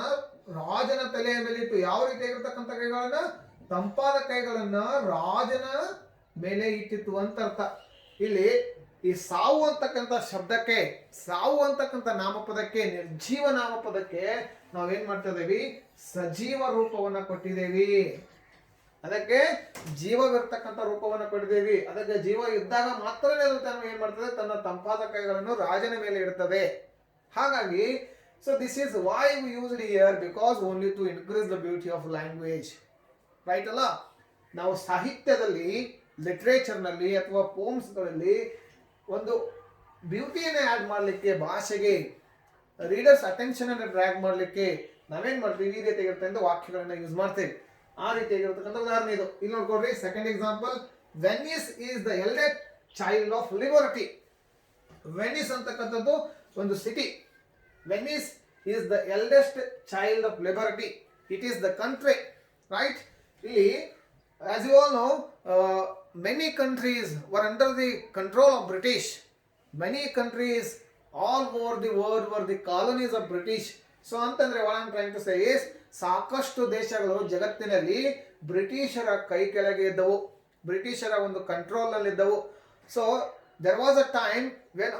ರಾಜನ ತಲೆಯ ಮೇಲೆ ಇಟ್ಟು, ಯಾವ ರೀತಿಯಾಗಿರ್ತಕ್ಕಂಥ ಕೈಗಳನ್ನ? ತಂಪಾದ ಕೈಗಳನ್ನ ರಾಜನ ಮೇಲೆ ಇಟ್ಟಿತ್ತು ಅಂತ ಅರ್ಥ. ಇಲ್ಲಿ ಈ ಸಾವು ಅಂತಕ್ಕಂಥ ಶಬ್ದಕ್ಕೆ, ಸಾವು ಅಂತಕ್ಕಂಥ ನಾಮಪದಕ್ಕೆ, ನಿರ್ಜೀವ ನಾಮಪದಕ್ಕೆ ನಾವೇನ್ ಮಾಡ್ತಾ ಇದ್ದೇವೆ? ಸಜೀವ ರೂಪವನ್ನ ಕೊಟ್ಟಿದ್ದೇವೆ. ಅದಕ್ಕೆ ಜೀವವಿರ್ತಕ್ಕಂಥ ರೂಪವನ್ನು ಕೊಟ್ಟಿದ್ದೇವೆ. ಅದಕ್ಕೆ ಜೀವ ಇದ್ದಾಗ ಮಾತ್ರ ಏನ್ ಮಾಡ್ತದೆ? ತನ್ನ ತಂಪಾದ ಕೈಗಳನ್ನು ರಾಜನ ಮೇಲೆ ಇಡ್ತದೆ. ಹಾಗಾಗಿ so this is why we used here, because only to increase the beauty of language. Right ಅಲ್ಲ? ನಾವು ಸಾಹಿತ್ಯದಲ್ಲಿ, ಲಿಟ್ರೇಚರ್ನಲ್ಲಿ ಅಥವಾ ಪೋಮ್ಸ್ಗಳಲ್ಲಿ ಒಂದು ಬ್ಯೂಟಿಯನ್ನು ಆ್ಯಡ್ ಮಾಡಲಿಕ್ಕೆ, ಭಾಷೆಗೆ ರೀಡರ್ಸ್ ಅಟೆನ್ಷನ್ ಅನ್ನು ಡ್ರ್ಯಾಗ್ ಮಾಡಲಿಕ್ಕೆ ನಾವೇನ್ ಮಾಡ್ತೀವಿ? ಈ ರೀತಿಯಾಗಿರ್ತಕ್ಕಂಥ ವಾಕ್ಯಗಳನ್ನ ಯೂಸ್ ಮಾಡ್ತೇವೆ. ಆ ರೀತಿಯಾಗಿರ್ತಕ್ಕಂಥ ಉದಾಹರಣೆ ಇದು. ಇಲ್ಲಿ ನೋಡ್ಕೊಡ್ರಿ, second example. Venice is the eldest child of liberty. Venice ಅಂತಕ್ಕಂಥದ್ದು ಒಂದು city. Venice is the eldest child of liberty. It is the country. Right? ಇಲ್ಲಿ as you all know, many countries were under the control of British. Many countries all over the world were the colonies of British. So ಅಂತಂದ್ರೆ what I am trying to say is, ಸಾಕಷ್ಟು ದೇಶಗಳು ಜಗತ್ತಿನಲ್ಲಿ ಬ್ರಿಟಿಷರ ಕೈ ಕೆಳಗೆ ಇದ್ದವು, ಬ್ರಿಟಿಷರ ಒಂದು ಕಂಟ್ರೋಲ್ ನಲ್ಲಿ ಇದ್ದವು. So there was a time when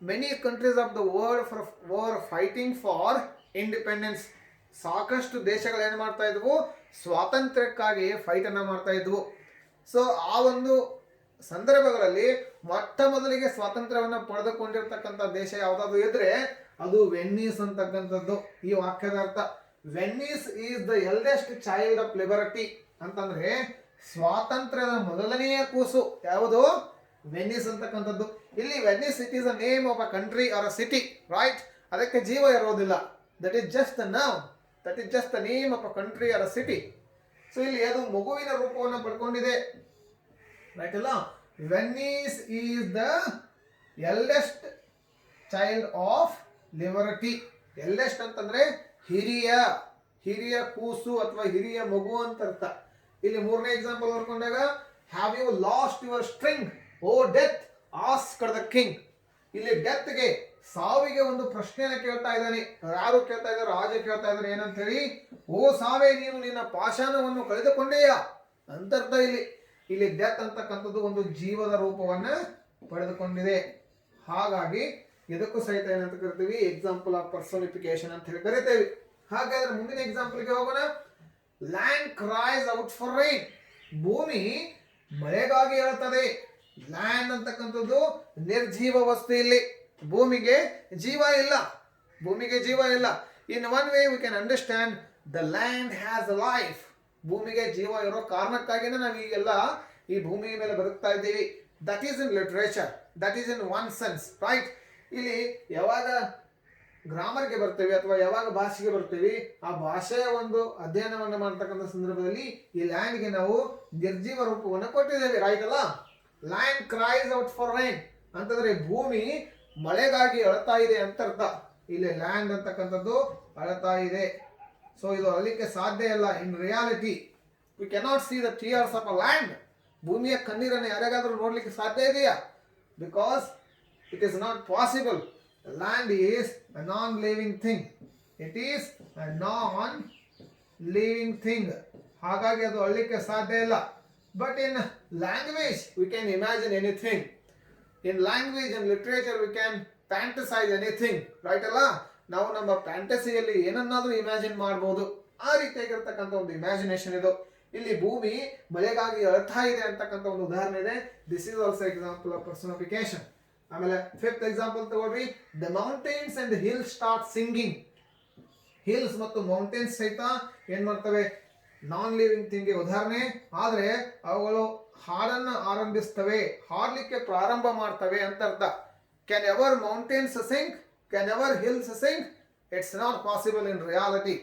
many countries of the world were fighting for independence. ಸಾಕಷ್ಟು ದೇಶಗಳು ಏನು ಮಾಡ್ತಾ ಇದ್ವು? ಸ್ವಾತಂತ್ರ್ಯಕ್ಕಾಗಿ ಫೈಟ್ ಅನ್ನ ಮಾಡ್ತಾ ಇದ್ವು. ಸೊ ಆ ಒಂದು ಸಂದರ್ಭಗಳಲ್ಲಿ ಮೊಟ್ಟ ಮೊದಲಿಗೆ ಸ್ವಾತಂತ್ರ್ಯವನ್ನು ಪಡೆದುಕೊಂಡಿರ್ತಕ್ಕಂಥ ದೇಶ ಯಾವುದಾದ್ರು ಇದ್ರೆ ಅದು ವೆನ್ನಿಸ್ ಅಂತಕ್ಕಂಥದ್ದು. ಈ ವಾಕ್ಯದ ಅರ್ಥ Venice is the eldest child of liberty ಅಂತಂದ್ರೆ ಸ್ವಾತಂತ್ರ್ಯದ ಮೊದಲನೆಯ ಕೂಸು ಯಾವುದು? ವೆನ್ನಿಸ್ ಅಂತಕ್ಕಂಥದ್ದು. ಇಲ್ಲಿ Venice, it is a name of a country or a city. Right? ಅದಕ್ಕೆ ಜೀವ ಇರೋದಿಲ್ಲ. That is just a noun, that is just the name of a country or a city. So ಇಲ್ಲಿ ಅದು ಮಗುವಿನ ರೂಪವನ್ನು ಪಡ್ಕೊಂಡಿದೆ. ರೈಟ್ ಅಲ್ಲ? Venice is the eldest child of liberty. Eldest ಅಂತಂದ್ರೆ ಹಿರಿಯ, ಹಿರಿಯ ಕೂಸು ಅಥವಾ ಹಿರಿಯ ಮಗು ಅಂತ ಅರ್ಥ. ಇಲ್ಲಿ ಮೂರನೇ ಎಕ್ಸಾಂಪಲ್ ನೋಡ್ಕೊಂಡಾಗ, have you lost your string O death asked the king. ಇಲ್ಲಿ ಡೆತ್ಗೆ, ಸಾವಿಗೆ ಒಂದು ಪ್ರಶ್ನೆಯನ್ನು ಕೇಳ್ತಾ ಇದ್ದಾನೆ. ಯಾರು ಕೇಳ್ತಾ ಇದ್ದಾರೆ? ರಾಜ ಕೇಳ್ತಾ ಇದ್ದಾರೆ. ಏನಂತ ಹೇಳಿ? ಓ ಸಾವೇ, ನೀನು ನಿನ್ನ ಪಾಷಾಣವನ್ನು ಕಳೆದುಕೊಂಡೇಯಾ ಅಂತ ಅರ್ಥ. ಇಲ್ಲಿ ಡೆತ್ ಅಂತಕ್ಕಂಥದ್ದು ಒಂದು ಜೀವದ ರೂಪವನ್ನ ಪಡೆದುಕೊಂಡಿದೆ. ಹಾಗಾಗಿ ಇದಕ್ಕೂ ಸಹಿತ ಏನಂತ ಕರಿತೀವಿ? ಎಕ್ಸಾಂಪಲ್ ಆಫ್ ಪರ್ಸೋನಿಫಿಕೇಶನ್ ಅಂತ ಹೇಳಿ ಕರಿತೇವೆ. ಹಾಗಾದ್ರೆ ಮುಂದಿನ ಎಕ್ಸಾಂಪಲ್ಗೆ ಹೋಗೋಣ. Land cries out for rain. ಭೂಮಿ ಮಳೆಗಾಗಿ ಹೇಳ್ತದೆ. ಲ್ಯಾಂಡ್ ಅಂತಕ್ಕಂಥದ್ದು ನಿರ್ಜೀವ ವಸ್ತು. ಇಲ್ಲಿ ಭೂಮಿಗೆ ಜೀವ ಇಲ್ಲ, ಭೂಮಿಗೆ ಜೀವ ಇಲ್ಲ. In one way we can understand the land has a life. ಭೂಮಿಗೆ ಜೀವ ಇರೋ ಕಾರಣಕ್ಕಾಗಿನೇ ನಾವು ಈಗೆಲ್ಲ ಈ ಭೂಮಿ ಮೇಲೆ ಬದುಕ್ತಾ ಇದ್ದೀವಿ. That is in literature, that is in one sense. Right? ಇಲ್ಲಿ ಯಾವಾಗ ಗ್ರಾಮರ್ಗೆ ಬರ್ತೀವಿ ಅಥವಾ ಯಾವಾಗ ಭಾಷೆಗೆ ಬರ್ತೀವಿ, ಆ ಭಾಷೆಯ ಒಂದು ಅಧ್ಯಯನವನ್ನು ಮಾಡ್ತಕ್ಕಂಥ ಸಂದರ್ಭದಲ್ಲಿ ಈ ಲ್ಯಾಂಡ್ಗೆ ನಾವು ನಿರ್ಜೀವ ರೂಪವನ್ನು ಕೊಟ್ಟಿದ್ದೇವೆ. ರೈಟ್ ಅಲ್ಲ? Land cries out for rain ಅಂತಂದ್ರೆ ಭೂಮಿ ಮಳೆಗಾಗಿ ಅಳ್ತಾ ಇದೆ ಅಂತ ಅರ್ಥ. ಇಲ್ಲಿ ಲ್ಯಾಂಡ್ ಅಂತಕ್ಕಂಥದ್ದು ಅಳ್ತಾ ಇದೆ. ಸೊ ಇದು ಅಳಿಲಿಕ್ಕೆ ಸಾಧ್ಯ ಇಲ್ಲ. In reality we cannot see the tears of a land. ಭೂಮಿಯ ಕಣ್ಣೀರನ್ನು ಯಾರಿಗಾದ್ರೂ ನೋಡ್ಲಿಕ್ಕೆ ಸಾಧ್ಯ ಇದೆಯಾ? Because it is not possible. The land is a non-living thing. It is a living thing, ಹಾಗಾಗಿ ಅದು ಅಳ್ಲಿಕ್ಕೆ ಸಾಧ್ಯ ಇಲ್ಲ. But in language we can imagine anything. In language and literature we can fantasise anything, right ಅಲ್ಲ? ನಾವು ನಮ್ಮ ಫ್ಯಾಂಟಸಿಯಲ್ಲಿ ಏನನ್ನಾದ್ರೂ imagine ಮಾಡಬಹುದು. ಆ ರೀತಿಯಾಗಿರ್ತಕ್ಕಂಥ ಒಂದು ಇಮ್ಯಾಜಿನೇಷನ್ ಇದು. ಇಲ್ಲಿ ಭೂಮಿ ಮಳೆಗಾಗಿ ಅಳ್ತಾ ಇದೆ ಅಂತಕ್ಕಂಥ ಒಂದು ಉದಾಹರಣೆ ಇದೆ. This is also example of personification. ಆಮೇಲೆ ಫಿಫ್ತ್ ಎಕ್ಸಾಂಪಲ್ ತಗೊಳ್ರಿ, the mountains and hills start singing. Hills ಮತ್ತು ಮೌಂಟೇನ್ಸ್ ಸಹಿತ ಏನ್ ಮಾಡ್ತವೆ? ನಾನ್ ಲಿವಿಂಗ್ ಥಿಂಗ್ ಉದಾಹರಣೆ, ಆದ್ರೆ ಅವುಗಳು ಹಾಡನ್ನು ಆರಂಭಿಸ್ತವೆ, ಹಾಡ್ಲಿಕ್ಕೆ ಪ್ರಾರಂಭ ಮಾಡ್ತವೆ ಅಂತ ಅರ್ಥ. Can ever mountains Singh? Can ever hills Singh? It's not possible in reality.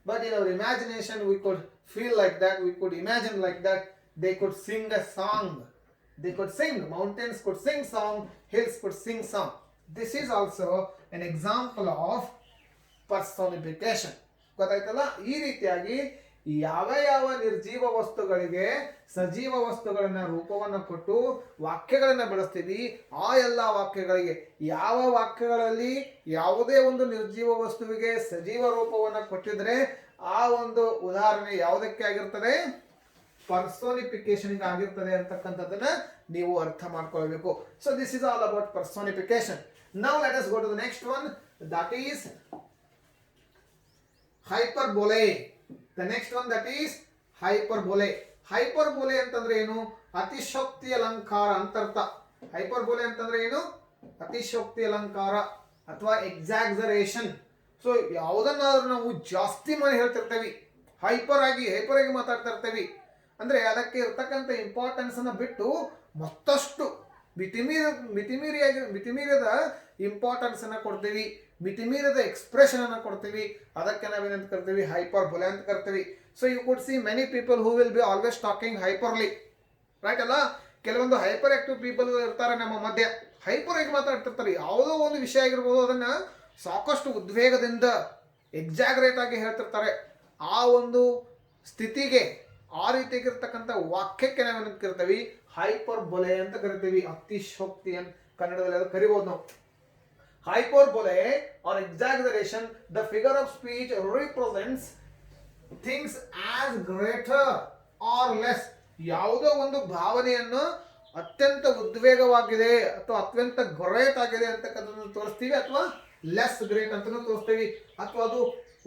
But in our imagination we could feel like that, we could imagine like that. They could sing a song. They could sing. Mountains could sing song. Hills could sing song. This is also an example of personification. ಗೊತ್ತಾಯ್ತಲ್ಲ? ಈ ರೀತಿಯಾಗಿ ಯಾವ ಯಾವ ನಿರ್ಜೀವ ವಸ್ತುಗಳಿಗೆ ಸಜೀವ ವಸ್ತುಗಳನ್ನ ರೂಪವನ್ನು ಕೊಟ್ಟು ವಾಕ್ಯಗಳನ್ನ ಬೆಳೆಸ್ತೀವಿ. ಆ ಎಲ್ಲ ವಾಕ್ಯಗಳಿಗೆ, ಯಾವ ವಾಕ್ಯಗಳಲ್ಲಿ ಯಾವುದೇ ಒಂದು ನಿರ್ಜೀವ ವಸ್ತುವಿಗೆ ಸಜೀವ ರೂಪವನ್ನು ಕೊಟ್ಟಿದ್ರೆ ಆ ಒಂದು ಉದಾಹರಣೆ ಯಾವುದಕ್ಕೆ ಆಗಿರ್ತದೆ? ಪರ್ಸೋನಿಫಿಕೇಶನ್ ಆಗಿರ್ತದೆ ಅಂತಕ್ಕಂಥದ್ದನ್ನ ನೀವು ಅರ್ಥ ಮಾಡ್ಕೊಳ್ಬೇಕು. So this is all about personification. Now let us go to the next one, that is hyperbole. The next one, that is hyperbole. Hyperbole ಅಂತಂದ್ರೆ ಏನು? ಅತಿಶೋಕ್ತಿ ಅಲಂಕಾರ ಅಂತರ್ಥ. ಹೈಪರ್ಬೋಲೆ ಅಂತಂದ್ರೆ ಏನು? ಅತಿಶೋಕ್ತಿ ಅಲಂಕಾರ ಅಥವಾ ಎಕ್ಸಾಗ್ಜರೇಷನ್. ಸೊ ಯಾವುದನ್ನಾದ್ರೂ ನಾವು ಜಾಸ್ತಿ ಮಾಡಿ ಹೇಳ್ತಿರ್ತೇವೆ, ಹೈಪರ್ ಆಗಿ ಮಾತಾಡ್ತಾ ಇರ್ತೇವೆ ಅಂದ್ರೆ ಅದಕ್ಕೆ ಇರ್ತಕ್ಕಂಥ ಇಂಪಾರ್ಟೆನ್ಸ್ ಅನ್ನ ಬಿಟ್ಟು ಮತ್ತಷ್ಟು ಮಿತಿಮೀರಿದ ಇಂಪಾರ್ಟೆನ್ಸ್ ಅನ್ನ ಕೊಡ್ತೀವಿ, ಮಿತಿಮೀರಿದ ಎಕ್ಸ್ಪ್ರೆಷನ್ ಅನ್ನ ಕೊಡ್ತೀವಿ. ಅದಕ್ಕೆ ನಾವೇನಂತ ಕರ್ತೀವಿ? ಹೈಪರ್ಬೋಲೆ ಅಂತ ಕರ್ತೀವಿ. So you could see many people who will be always talking hyperly, right ಅಲ್ಲ? ಕೆಲವೊಂದು ಹೈಪರ್ ಆಕ್ಟಿವ್ ಪೀಪಲ್ ಇರ್ತಾರೆ ನಮ್ಮ ಮಧ್ಯೆ, ಹೈಪರ್ ಆಗಿ ಮಾತಾಡ್ತಿರ್ತಾರೆ. ಯಾವುದೋ ಒಂದು ವಿಷಯ ಆಗಿರ್ಬೋದು, ಅದನ್ನ ಸಾಕಷ್ಟು ಉದ್ವೇಗದಿಂದ ಎಕ್ಸಾಗ್ರೇಟ್ ಆಗಿ ಹೇಳ್ತಿರ್ತಾರೆ. ಆ ಒಂದು ಸ್ಥಿತಿಗೆ, ಆ ರೀತಿಯಾಗಿರ್ತಕ್ಕಂಥ ವಾಕ್ಯಕ್ಕೆ ನಾವೇನಂತ ಕರಿತೀವಿ? ಹೈಪರ್ಬೋಲೆ ಅಂತ ಕರಿತೀವಿ. ಅತಿಶೋಕ್ತಿ ಅಂತ ಕನ್ನಡದಲ್ಲಿ ಅದು ಕರಿಬಹುದು ನಾವು. Hyperbole or exaggeration, the figure of speech represents things as greater or less. ಯಾವುದೋ ಒಂದು ಭಾವನೆಯನ್ನು ಅತ್ಯಂತ ಉದ್ವೇಗವಾಗಿದೆ ಅಥವಾ ಅತ್ಯಂತ ಗ್ರೇಟ್ ಆಗಿದೆ ಅಂತಕ್ಕಂಥದ್ದನ್ನು ತೋರಿಸ್ತೀವಿ, ಅಥವಾ ಲೆಸ್ ಗ್ರೇಟ್ ಅಂತಲೂ ತೋರಿಸ್ತೀವಿ, ಅಥವಾ ಅದು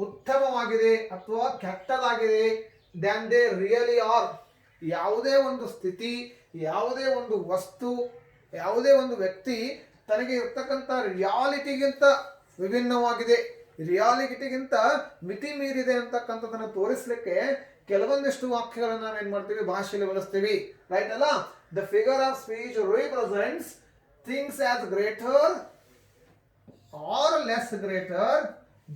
ಉತ್ತಮವಾಗಿದೆ ಅಥವಾ ಕೆಟ್ಟದಾಗಿದೆ ದ್ಯಾನ್ ದೇ ರಿಯಲಿ ಆರ್. ಯಾವುದೇ ಒಂದು ಸ್ಥಿತಿ, ಯಾವುದೇ ಒಂದು ವಸ್ತು, ಯಾವುದೇ ಒಂದು ವ್ಯಕ್ತಿ ತನಗೆ ಇರ್ತಕ್ಕಂಥ ರಿಯಾಲಿಟಿಗಿಂತ ವಿಭಿನ್ನವಾಗಿದೆ, ರಿಯಾಲಿಟಿಗಿಂತ ಮಿತಿ ಮೀರಿದೆ ಅಂತಕ್ಕಂಥದ್ದನ್ನು ತೋರಿಸ್ಲಿಕ್ಕೆ ಕೆಲವೊಂದಿಷ್ಟು ವಾಕ್ಯಗಳನ್ನು ನಾವೇನ್ ಮಾಡ್ತೀವಿ? ಭಾಷೆಯಲ್ಲಿ ಬಳಸ್ತೀವಿ, ರೈಟ್ ಅಲ್ಲ? The figure of speech represents things as greater or less greater,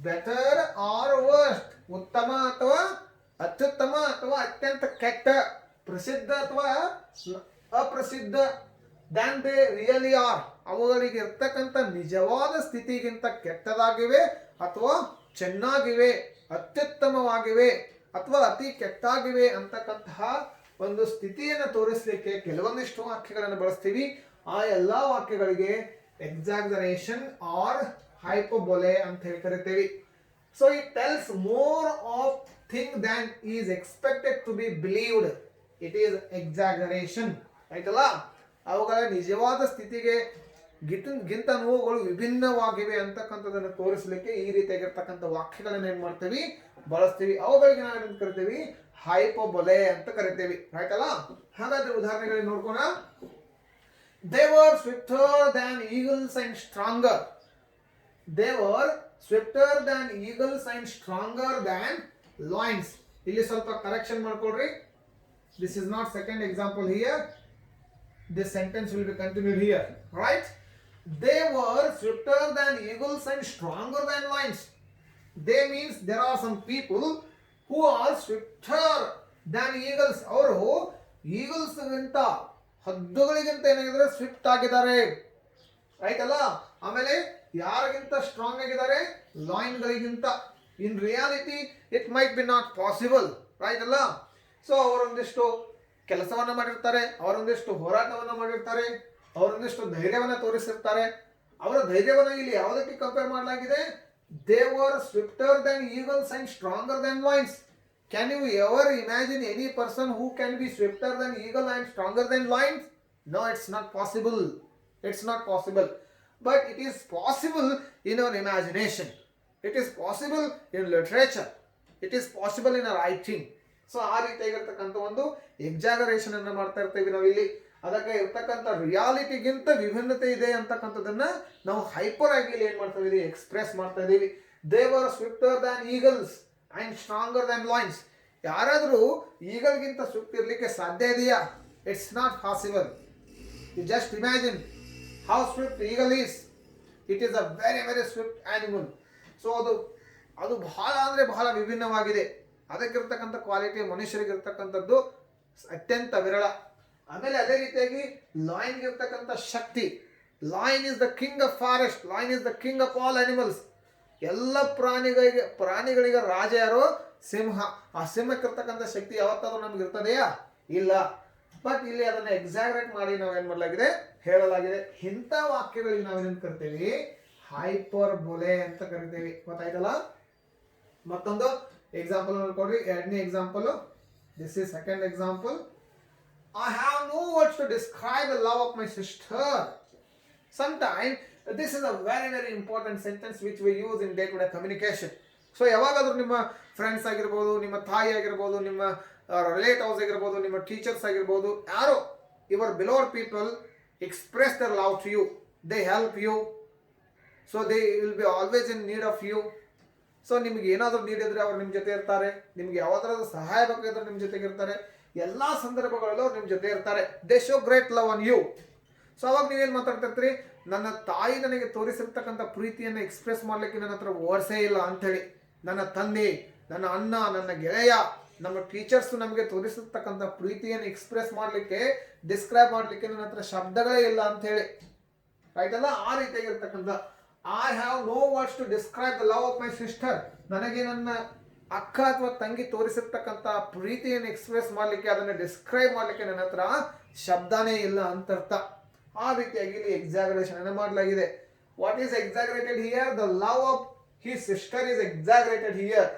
better or worse, ಉತ್ತಮ ಅಥವಾ ಅತ್ಯುತ್ತಮ ಅಥವಾ ಅತ್ಯಂತ ಕೆಟ್ಟ, ಪ್ರಸಿದ್ಧ ಅಥವಾ ಅಪ್ರಸಿದ್ಧ, ದ್ಯಾನ್ ದೇ ರಿಯಲಿ ಆರ್. ಅವುಗಳಿಗೆ ಇರ್ತಕ್ಕಂಥ ನಿಜವಾದ ಸ್ಥಿತಿಗಿಂತ ಕೆಟ್ಟದಾಗಿವೆ ಅಥವಾ ಚೆನ್ನಾಗಿವೆ, ಅತ್ಯುತ್ತಮವಾಗಿವೆ ಅಥವಾ ಅತಿ ಕೆಟ್ಟಾಗಿವೆ ಅಂತಕ್ಕಂತಹ ಒಂದು ಸ್ಥಿತಿಯನ್ನು ತೋರಿಸಲಿಕ್ಕೆ ಕೆಲವೊಂದಿಷ್ಟು ವಾಕ್ಯಗಳನ್ನು ಬಳಸ್ತೀವಿ. ಆ ಎಲ್ಲಾ ವಾಕ್ಯಗಳಿಗೆ ಎಕ್ಸಾಗ್ಜರೇಷನ್ ಆರ್ ಹೈಪರ್ಬೋಲೆ ಅಂತ ಹೇಳಿ ಕರಿತೀವಿ. So it tells more of thing than is expected to be believed. It is exaggeration, ಆಯ್ತಲ್ಲ? ಅವುಗಳ ನಿಜವಾದ ಸ್ಥಿತಿಗೆ ಗಿಂತ ನೋವುಗಳು ವಿಭಿನ್ನವಾಗಿವೆ ಅಂತಕ್ಕಂಥದ್ದನ್ನು ತೋರಿಸಲಿಕ್ಕೆ ಈ ರೀತಿಯಾಗಿರ್ತಕ್ಕಂಥ ವಾಕ್ಯಗಳನ್ನು ಏನ್ ಮಾಡ್ತೀವಿ? ಬಳಸ್ತೀವಿ. ಅವುಗಳಿಗೆ ನಾವೇನು ಕರಿತೀವಿ? ಹೈಪರ್ಬೋಲೆ ಅಂತ ಕರಿತೀವಿ, ರೈಟ್ ಅಲ್ಲ? ಹಾಗಾದ್ರೆ ಉದಾಹರಣೆಗಳನ್ನ ನೋಡ್ಕೋಣ. They were swifter than eagles and stronger. They were swifter than eagles and stronger than lions. ಇಲ್ಲಿ ಸ್ವಲ್ಪ ಕರೆಕ್ಷನ್ ಮಾಡ್ಕೊಳ್ರಿ. This is not second example here. This sentence will be continued here, right? They were swifter than eagles and stronger than lions. They means there are some people who are swifter than eagles. ಅವರು eagles ಗಿಂತ, ಹದ್ದುಗಳಿಗಿಂತ ಏನಾಗಿದ್ದಾರೆ? Swift ಆಗಿದ್ದಾರೆ, right ಅಲ್ಲ? ಆಮೇಲೆ ಯಾರಿಗಿಂತ strong ಆಗಿದ್ದಾರೆ? ಲಾಯನ್ಗಳಿಗಿಂತ. In reality it might be not possible, right ಅಲ್ಲ? So ಅವರೊಂದಿಷ್ಟು ಕೆಲಸವನ್ನ ಮಾಡಿರ್ತಾರೆ, ಅವರೊಂದಿಷ್ಟು ಹೋರಾಟವನ್ನ ಮಾಡಿರ್ತಾರೆ, ಅವರೊಂದಿಷ್ಟು ಧೈರ್ಯವನ್ನ ತೋರಿಸಿರ್ತಾರೆ. ಅವರ ಧೈರ್ಯವನ್ನ ಇಲ್ಲಿ ಯಾವುದಕ್ಕೆ ಕಂಪೇರ್ ಮಾಡಲಾಗಿದೆ? They were swifter than eagles and stronger than lions. Can you ever imagine any person who can be swifter than eagle and stronger than lions? No, it's not possible. It's not possible. But it is possible in our imagination. It is possible in literature. It is possible in our writing. So ಆ ರೀತಿಯಾಗಿರ್ತಕ್ಕಂಥ ಒಂದು exaggeration ಅನ್ನು ಮಾಡ್ತಾ ಇರ್ತೀವಿ ನಾವು ಇಲ್ಲಿ. ಅದಕ್ಕೆ ಇರ್ತಕ್ಕಂಥ ರಿಯಾಲಿಟಿಗಿಂತ ವಿಭಿನ್ನತೆ ಇದೆ ಅಂತಕ್ಕಂಥದ್ದನ್ನ ನಾವು ಹೈಪರ್ ಆಗಿ ಇಲ್ಲಿ ಏನ್ ಮಾಡ್ತಾ ಇದೀವಿ, ಎಕ್ಸ್ಪ್ರೆಸ್ ಮಾಡ್ತಾ ಇದೀವಿ. They were swifter than eagles and stronger than lions. ಯಾರಾದರೂ ಈಗಲ್ಗಿಂತ ಸ್ವಿಫ್ಟ್ ಇರಲಿಕ್ಕೆ ಸಾಧ್ಯ ಇದೆಯಾ? It's not possible. You just imagine how swift eagle is. It is a very very swift animal. So ಅದು ಬಹಳ ಅಂದರೆ ಬಹಳ ವಿಭಿನ್ನವಾಗಿದೆ. ಅದಕ್ಕಿರ್ತಕ್ಕಂಥ ಕ್ವಾಲಿಟಿ ಮನುಷ್ಯರಿಗಿರ್ತಕ್ಕಂಥದ್ದು ಅತ್ಯಂತ ವಿರಳ. ಆಮೇಲೆ ಅದೇ ರೀತಿಯಾಗಿ ಲಾಯನ್ಗೆ ಇರ್ತಕ್ಕಂಥ ಶಕ್ತಿ. Lion is the king of forest. Lion is the king of all animals. ಎಲ್ಲ ಪ್ರಾಣಿಗಳಿಗೆ ರಾಜ ಯಾರೋ ಸಿಂಹ. ಆ ಸಿಂಹಕ್ಕಿರ್ತಕ್ಕಂಥ ಶಕ್ತಿ ಯಾವತ್ತಾದ್ರೂ ನಮ್ಗೆ ಇರ್ತದೆಯಾ? ಇಲ್ಲ. ಬಟ್ ಇಲ್ಲಿ ಅದನ್ನ ಎಕ್ಸಾಗ್ರೇಟ್ ಮಾಡಿ ನಾವೇನ್ ಮಾಡಲಾಗಿದೆ, ಹೇಳಲಾಗಿದೆ. ಇಂಥ ವಾಕ್ಯಗಳಿಗೆ ನಾವೇನೇನು ಕರಿತೀವಿ, ಹೈಪರ್ ಬೊಲೆ ಅಂತ ಕರಿತೀವಿ. ಗೊತ್ತಾಯ್ತಲ್ಲ? ಮತ್ತೊಂದು ಎಕ್ಸಾಂಪಲ್ ನೋಡ್ಕೊಡ್ರಿ. ಎರಡನೇ example, this is second example. I have no words to describe the love of my sister. Sometimes this is a very very important sentence which we use in day to day communication. So ಯಾವಾಗಾದ್ರೂ ನಿಮ್ಮ friends ಆಗಿರ್ಬೋದು, ನಿಮ್ಮ ತಾಯಿ ಆಗಿರ್ಬೋದು, ನಿಮ್ಮ relatives ಆಗಿರ್ಬೋದು, ನಿಮ್ಮ teachers ಆಗಿರ್ಬೋದು, ಯಾರೋ your beloved people express their love to you. They help you. So they will be always in need of you. So ನಿಮ್ಗೆ ಏನಾದರೂ ನೀಡಿದ್ರೆ ಅವ್ರು ನಿಮ್ಮ ಜೊತೆ ಇರ್ತಾರೆ. ನಿಮ್ಗೆ ಯಾವ್ದಾದ್ರು ಸಹಾಯ ಬೇಕಾದ್ರೆ ನಿಮ್ಮ ಜೊತೆಗೆ ಇರ್ತಾರೆ. ಎಲ್ಲ ಸಂದರ್ಭಗಳಲ್ಲೂ ಅವ್ರು ನಿಮ್ಮ ಜೊತೆ ಇರ್ತಾರೆ. They show great love on you. So ಅವಾಗ ನೀವೇನು ಮಾತಾಡ್ತಿರ್ತೀರಿ, ನನ್ನ ತಾಯಿ ನನಗೆ ತೋರಿಸಿರ್ತಕ್ಕಂಥ ಪ್ರೀತಿಯನ್ನು ಎಕ್ಸ್ಪ್ರೆಸ್ ಮಾಡ್ಲಿಕ್ಕೆ ನನ್ನ ಹತ್ರ ವರ್ಡ್ಸೇ ಇಲ್ಲ ಅಂಥೇಳಿ. ನನ್ನ ತಂದೆ, ನನ್ನ ಅಣ್ಣ, ನನ್ನ ಗೆಳೆಯ, ನಮ್ಮ ಟೀಚರ್ಸ್ ನಮಗೆ ತೋರಿಸಿರ್ತಕ್ಕಂಥ ಪ್ರೀತಿಯನ್ನು ಎಕ್ಸ್ಪ್ರೆಸ್ ಮಾಡಲಿಕ್ಕೆ, ಡಿಸ್ಕ್ರೈಬ್ ಮಾಡಲಿಕ್ಕೆ ನನ್ನ ಹತ್ರ ಶಬ್ದಗಳೇ ಇಲ್ಲ ಅಂಥೇಳಿ. ರೈಟ್ ಅಲ್ಲ? ಆ ರೀತಿಯಾಗಿರ್ತಕ್ಕಂಥ I have no words to describe the love of my sister. ನನಗೆ ನನ್ನ ಅಕ್ಕ ಅಥವಾ ತಂಗಿ ತೋರಿಸಿರ್ತಕ್ಕಂಥ ಪ್ರೀತಿಯನ್ನು ಎಕ್ಸ್ಪ್ರೆಸ್ ಮಾಡಲಿಕ್ಕೆ, ಅದನ್ನು ಡಿಸ್ಕ್ರೈಬ್ ಮಾಡಲಿಕ್ಕೆ ನನ್ನ ಹತ್ರ ಶಬ್ದನೇ ಇಲ್ಲ ಅಂತರ್ಥ. ಆ ರೀತಿಯಾಗಿ ಇಲ್ಲಿ ಎಕ್ಸಾಗರೇಷನ್ ಅನ್ನು ಮಾಡಲಾಗಿದೆ. What is exaggerated here? The love of his sister is exaggerated here.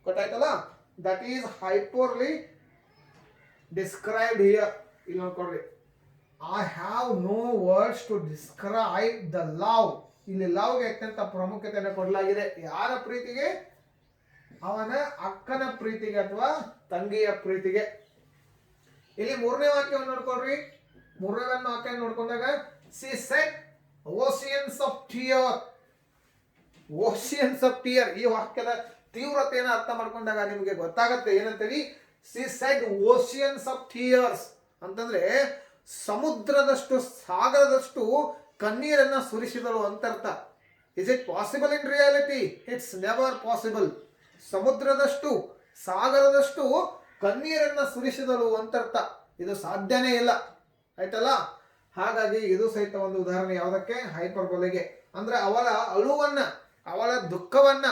ಗೊತ್ತಾಯ್ತಲ್ಲ? That is hyperly described here. ಇಲ್ಲಿ ನೋಡ್ಕೊಡ್ರಿ, I have no words to describe the love. ಇಲ್ಲಿ ಲವ್ಗೆ ಅತ್ಯಂತ ಪ್ರಾಮುಖ್ಯತೆಯನ್ನು ಕೊಡಲಾಗಿದೆ. ಯಾರ ಪ್ರೀತಿಗೆ? ಅವನ ಅಕ್ಕನ ಪ್ರೀತಿಗೆ ಅಥವಾ ತಂಗಿಯ ಪ್ರೀತಿಗೆ. ಇಲ್ಲಿ ಮೂರನೇ ವಾಕ್ಯವನ್ನು ನೋಡ್ಕೊಳ್ರಿ. ಮೂರನೇ ವಾಕ್ಯ ನೋಡ್ಕೊಂಡಾಗ she said oceans of tear. Oceans of tear, ಈ ವಾಕ್ಯದ ತೀವ್ರತೆಯನ್ನು ಅರ್ಥ ಮಾಡ್ಕೊಂಡಾಗ ನಿಮಗೆ ಗೊತ್ತಾಗತ್ತೆ ಏನಂತೇಳಿ. She said oceans of tears ಅಂತಂದ್ರೆ ಸಮುದ್ರದಷ್ಟು, ಸಾಗರದಷ್ಟು ಕಣ್ಣೀರನ್ನ ಸುರಿಸಿದಳು ಅಂತರ್ಥ. Is it possible in reality? It's never possible. ಸಮುದ್ರದಷ್ಟು, ಸಾಗರದಷ್ಟು ಕಣ್ಣೀರನ್ನ ಸುರಿಸಿದಳು ಅಂತರ್ಥ. ಇದು ಸಾಧ್ಯನೇ ಇಲ್ಲ. ಆಯ್ತಲ್ಲ? ಹಾಗಾಗಿ ಇದು ಸಹಿತ ಒಂದು ಉದಾಹರಣೆ. ಯಾವುದಕ್ಕೆ? ಹೈಪರ್ಬೋಲೆಗೆ. ಅಂದ್ರೆ ಅವಳ ಅಳುವನ್ನ, ಅವಳ ದುಃಖವನ್ನ,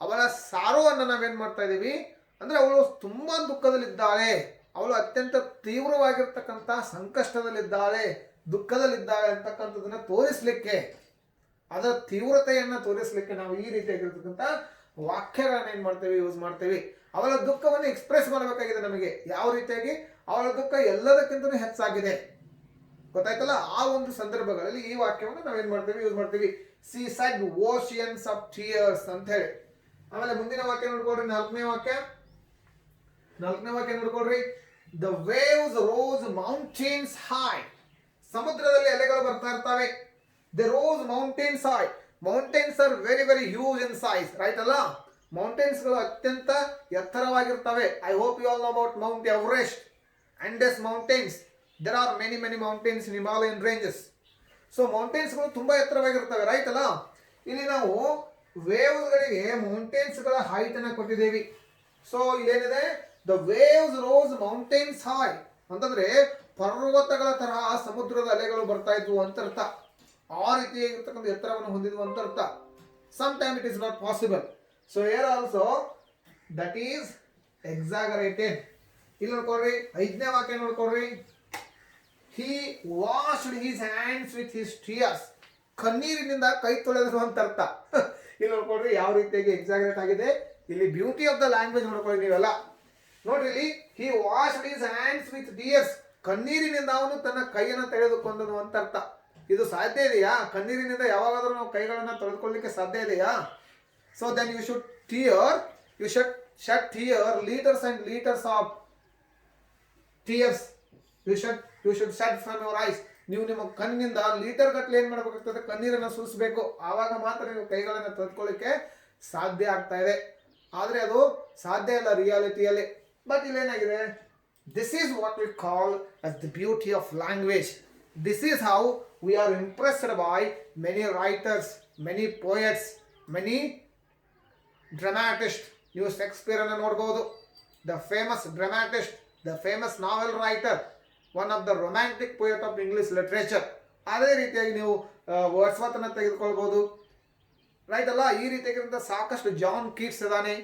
ಅವಳ ಸಾರುವನ್ನ ನಾವೇನ್ ಮಾಡ್ತಾ ಇದೀವಿ ಅಂದ್ರೆ, ಅವಳು ತುಂಬಾ ದುಃಖದಲ್ಲಿದ್ದಾಳೆ, ಅವಳು ಅತ್ಯಂತ ತೀವ್ರವಾಗಿರ್ತಕ್ಕಂಥ ಸಂಕಷ್ಟದಲ್ಲಿದ್ದಾಳೆ, ದುಃಖದಲ್ಲಿದ್ದಾಳೆ ಅಂತಕ್ಕಂಥದನ್ನ ತೋರಿಸ್ಲಿಕ್ಕೆ, ಅದರ ತೀವ್ರತೆಯನ್ನ ತೋರಿಸ್ಲಿಕ್ಕೆ ನಾವು ಈ ರೀತಿಯಾಗಿರ್ತಕ್ಕಂಥ ವಾಕ್ಯಗಳನ್ನ ಏನ್ ಮಾಡ್ತೇವೆ, ಯೂಸ್ ಮಾಡ್ತೇವೆ. ಅವಳ ದುಃಖವನ್ನು ಎಕ್ಸ್ಪ್ರೆಸ್ ಮಾಡಬೇಕಾಗಿದೆ ನಮಗೆ. ಯಾವ ರೀತಿಯಾಗಿ? ಅವಳ ದುಃಖ ಎಲ್ಲದಕ್ಕಿಂತಲೂ ಹೆಚ್ಚಾಗಿದೆ. ಗೊತ್ತಾಯ್ತಲ್ಲ? ಆ ಒಂದು ಸಂದರ್ಭಗಳಲ್ಲಿ ಈ ವಾಕ್ಯವನ್ನು ನಾವೇನ್ ಮಾಡ್ತೀವಿ, ಯೂಸ್ ಮಾಡ್ತೀವಿ. She said oceans of tears ಅಂತ ಹೇಳಿ. ಆಮೇಲೆ ಮುಂದಿನ ವಾಕ್ಯ ನೋಡ್ಕೊಳ್ರಿ, ನಾಲ್ಕನೇ ವಾಕ್ಯ ನೋಡ್ಕೊಳ್ರಿ. The waves rose mountains high. ಸಮುದ್ರದಲ್ಲಿ ಅಲೆಗಳು ಬರ್ತಾ ಇರ್ತವೆ. The rose mountains high. Mountains are very very huge in size. Right ಅಲ್ಲ? ಮೌಂಟೇನ್ಸ್ ಗಳು ಅತ್ಯಂತ ಎತ್ತರವಾಗಿರ್ತವೆ. I hope you all know about Mount Everest, Andes mountains. There are many many mountains in Himalayan ranges. So mountains ಗಳು ತುಂಬಾ ಎತ್ತರವಾಗಿರ್ತವೆ. Right ಅಲ್ಲ? ಇಲ್ಲಿ ನಾವು waves ಗಳಿಗೆ ಮೌಂಟೇನ್ಸ್ ಗಳ ಹೈಟ್ ಅನ್ನ ಕೊಟ್ಟಿದ್ದೇವೆ. ಸೊ ಇಲ್ಲೇನಿದೆ? The waves rose mountains high ಅಂತಂದ್ರೆ ಪರ್ವತಗಳ ತರಹ ಸಮುದ್ರದ ಅಲೆಗಳು ಬರ್ತಾ ಇದ್ವು ಅಂತರ್ಥ. ಆ ರೀತಿಯಾಗಿರ್ತಕ್ಕಂಥ ಎತ್ತರವನ್ನು ಹೊಂದಿದ್ವು ಅಂತರ್ಥ. Some time it is not possible. So here also that is exaggerated. ಇಲ್ಲಿ ನೋಡ್ಕೊಳ್ರಿ, ಐದನೇ ವಾಕ್ಯ ನೋಡ್ಕೊಳ್ರಿ. He washed his hands with his tears. ಕಣ್ಣೀರಿನಿಂದ ಕೈ ತೊಳೆದರು ಅಂತ ಅರ್ಥ. ಇಲ್ಲಿ ನೋಡ್ಕೊಳ್ರಿ ಯಾವ ರೀತಿಯಾಗಿ ಎಕ್ಸಾಗರೇಟ್ ಆಗಿದೆ. ಇಲ್ಲಿ ಬ್ಯೂಟಿ ಆಫ್ ದ ಲ್ಯಾಂಗ್ವೇಜ್ ನೋಡ್ಕೊಳ್ಳಿ ನೀವೆಲ್ಲ. ನೋಡ್ರಿ ಇಲ್ಲಿ, he washed his hands with tears, ಕಣ್ಣೀರಿನಿಂದ ಅವನು ತನ್ನ ಕೈಯನ್ನು ತೆಗೆದುಕೊಂಡನು ಅಂತ ಅರ್ಥ. ಇದು ಸಾಧ್ಯ ಇದೆಯಾ? ಕಣ್ಣೀರಿನಿಂದ ಯಾವಾಗಾದ್ರೂ ನಾವು ಕೈಗಳನ್ನ ತೊಳೆದುಕೊಳ್ಳಲಿಕ್ಕೆ ಸಾಧ್ಯ ಇದೆಯಾ? So then you should shed litres and litres of tears. You should shed from your eyes. ನೀವು ನಿಮ್ಮ ಕಣ್ಣಿನಿಂದ ಲೀಟರ್ ಗಟ್ಟಲೆ ಏನ್ ಮಾಡಬೇಕಾಗ್ತದೆ? ಕಣ್ಣೀರನ್ನು ಸುರಿಸಬೇಕು. ಆವಾಗ ಮಾತ್ರ ನೀವು ಕೈಗಳನ್ನು ತೊಳೆದುಕೊಳ್ಳಿಕ್ಕೆ ಸಾಧ್ಯ ಆಗ್ತಾ ಇದೆ. ಆದ್ರೆ ಅದು ಸಾಧ್ಯ ಇಲ್ಲ ರಿಯಾಲಿಟಿಯಲ್ಲಿ. ಬಟ್ ಇಲ್ಲೇನಾಗಿದೆ? This is what we call as the beauty of language. This is how we are impressed by many writers, many poets, many dramatists. ನೀವು ಶೇಕ್ಸ್ಪಿಯರ್ ಅನ್ನು ನೋಡಬಹುದು, the famous dramatist, the famous novel writer, one of the romantic poet of English literature. ಅದೇ ರೀತಿಯಾಗಿ ನೀವು Wordsworth ಅನ್ನು ತೆಗೆದುಕೊಳ್ಬಹುದು, right ಅಲ್ಲ? ಈ ರೀತಿಯಾಗಿರುವಂತಹ ಸಾಕಷ್ಟು ಜಾನ್ ಕೀಟ್ಸ್ ಇದಾನೆ.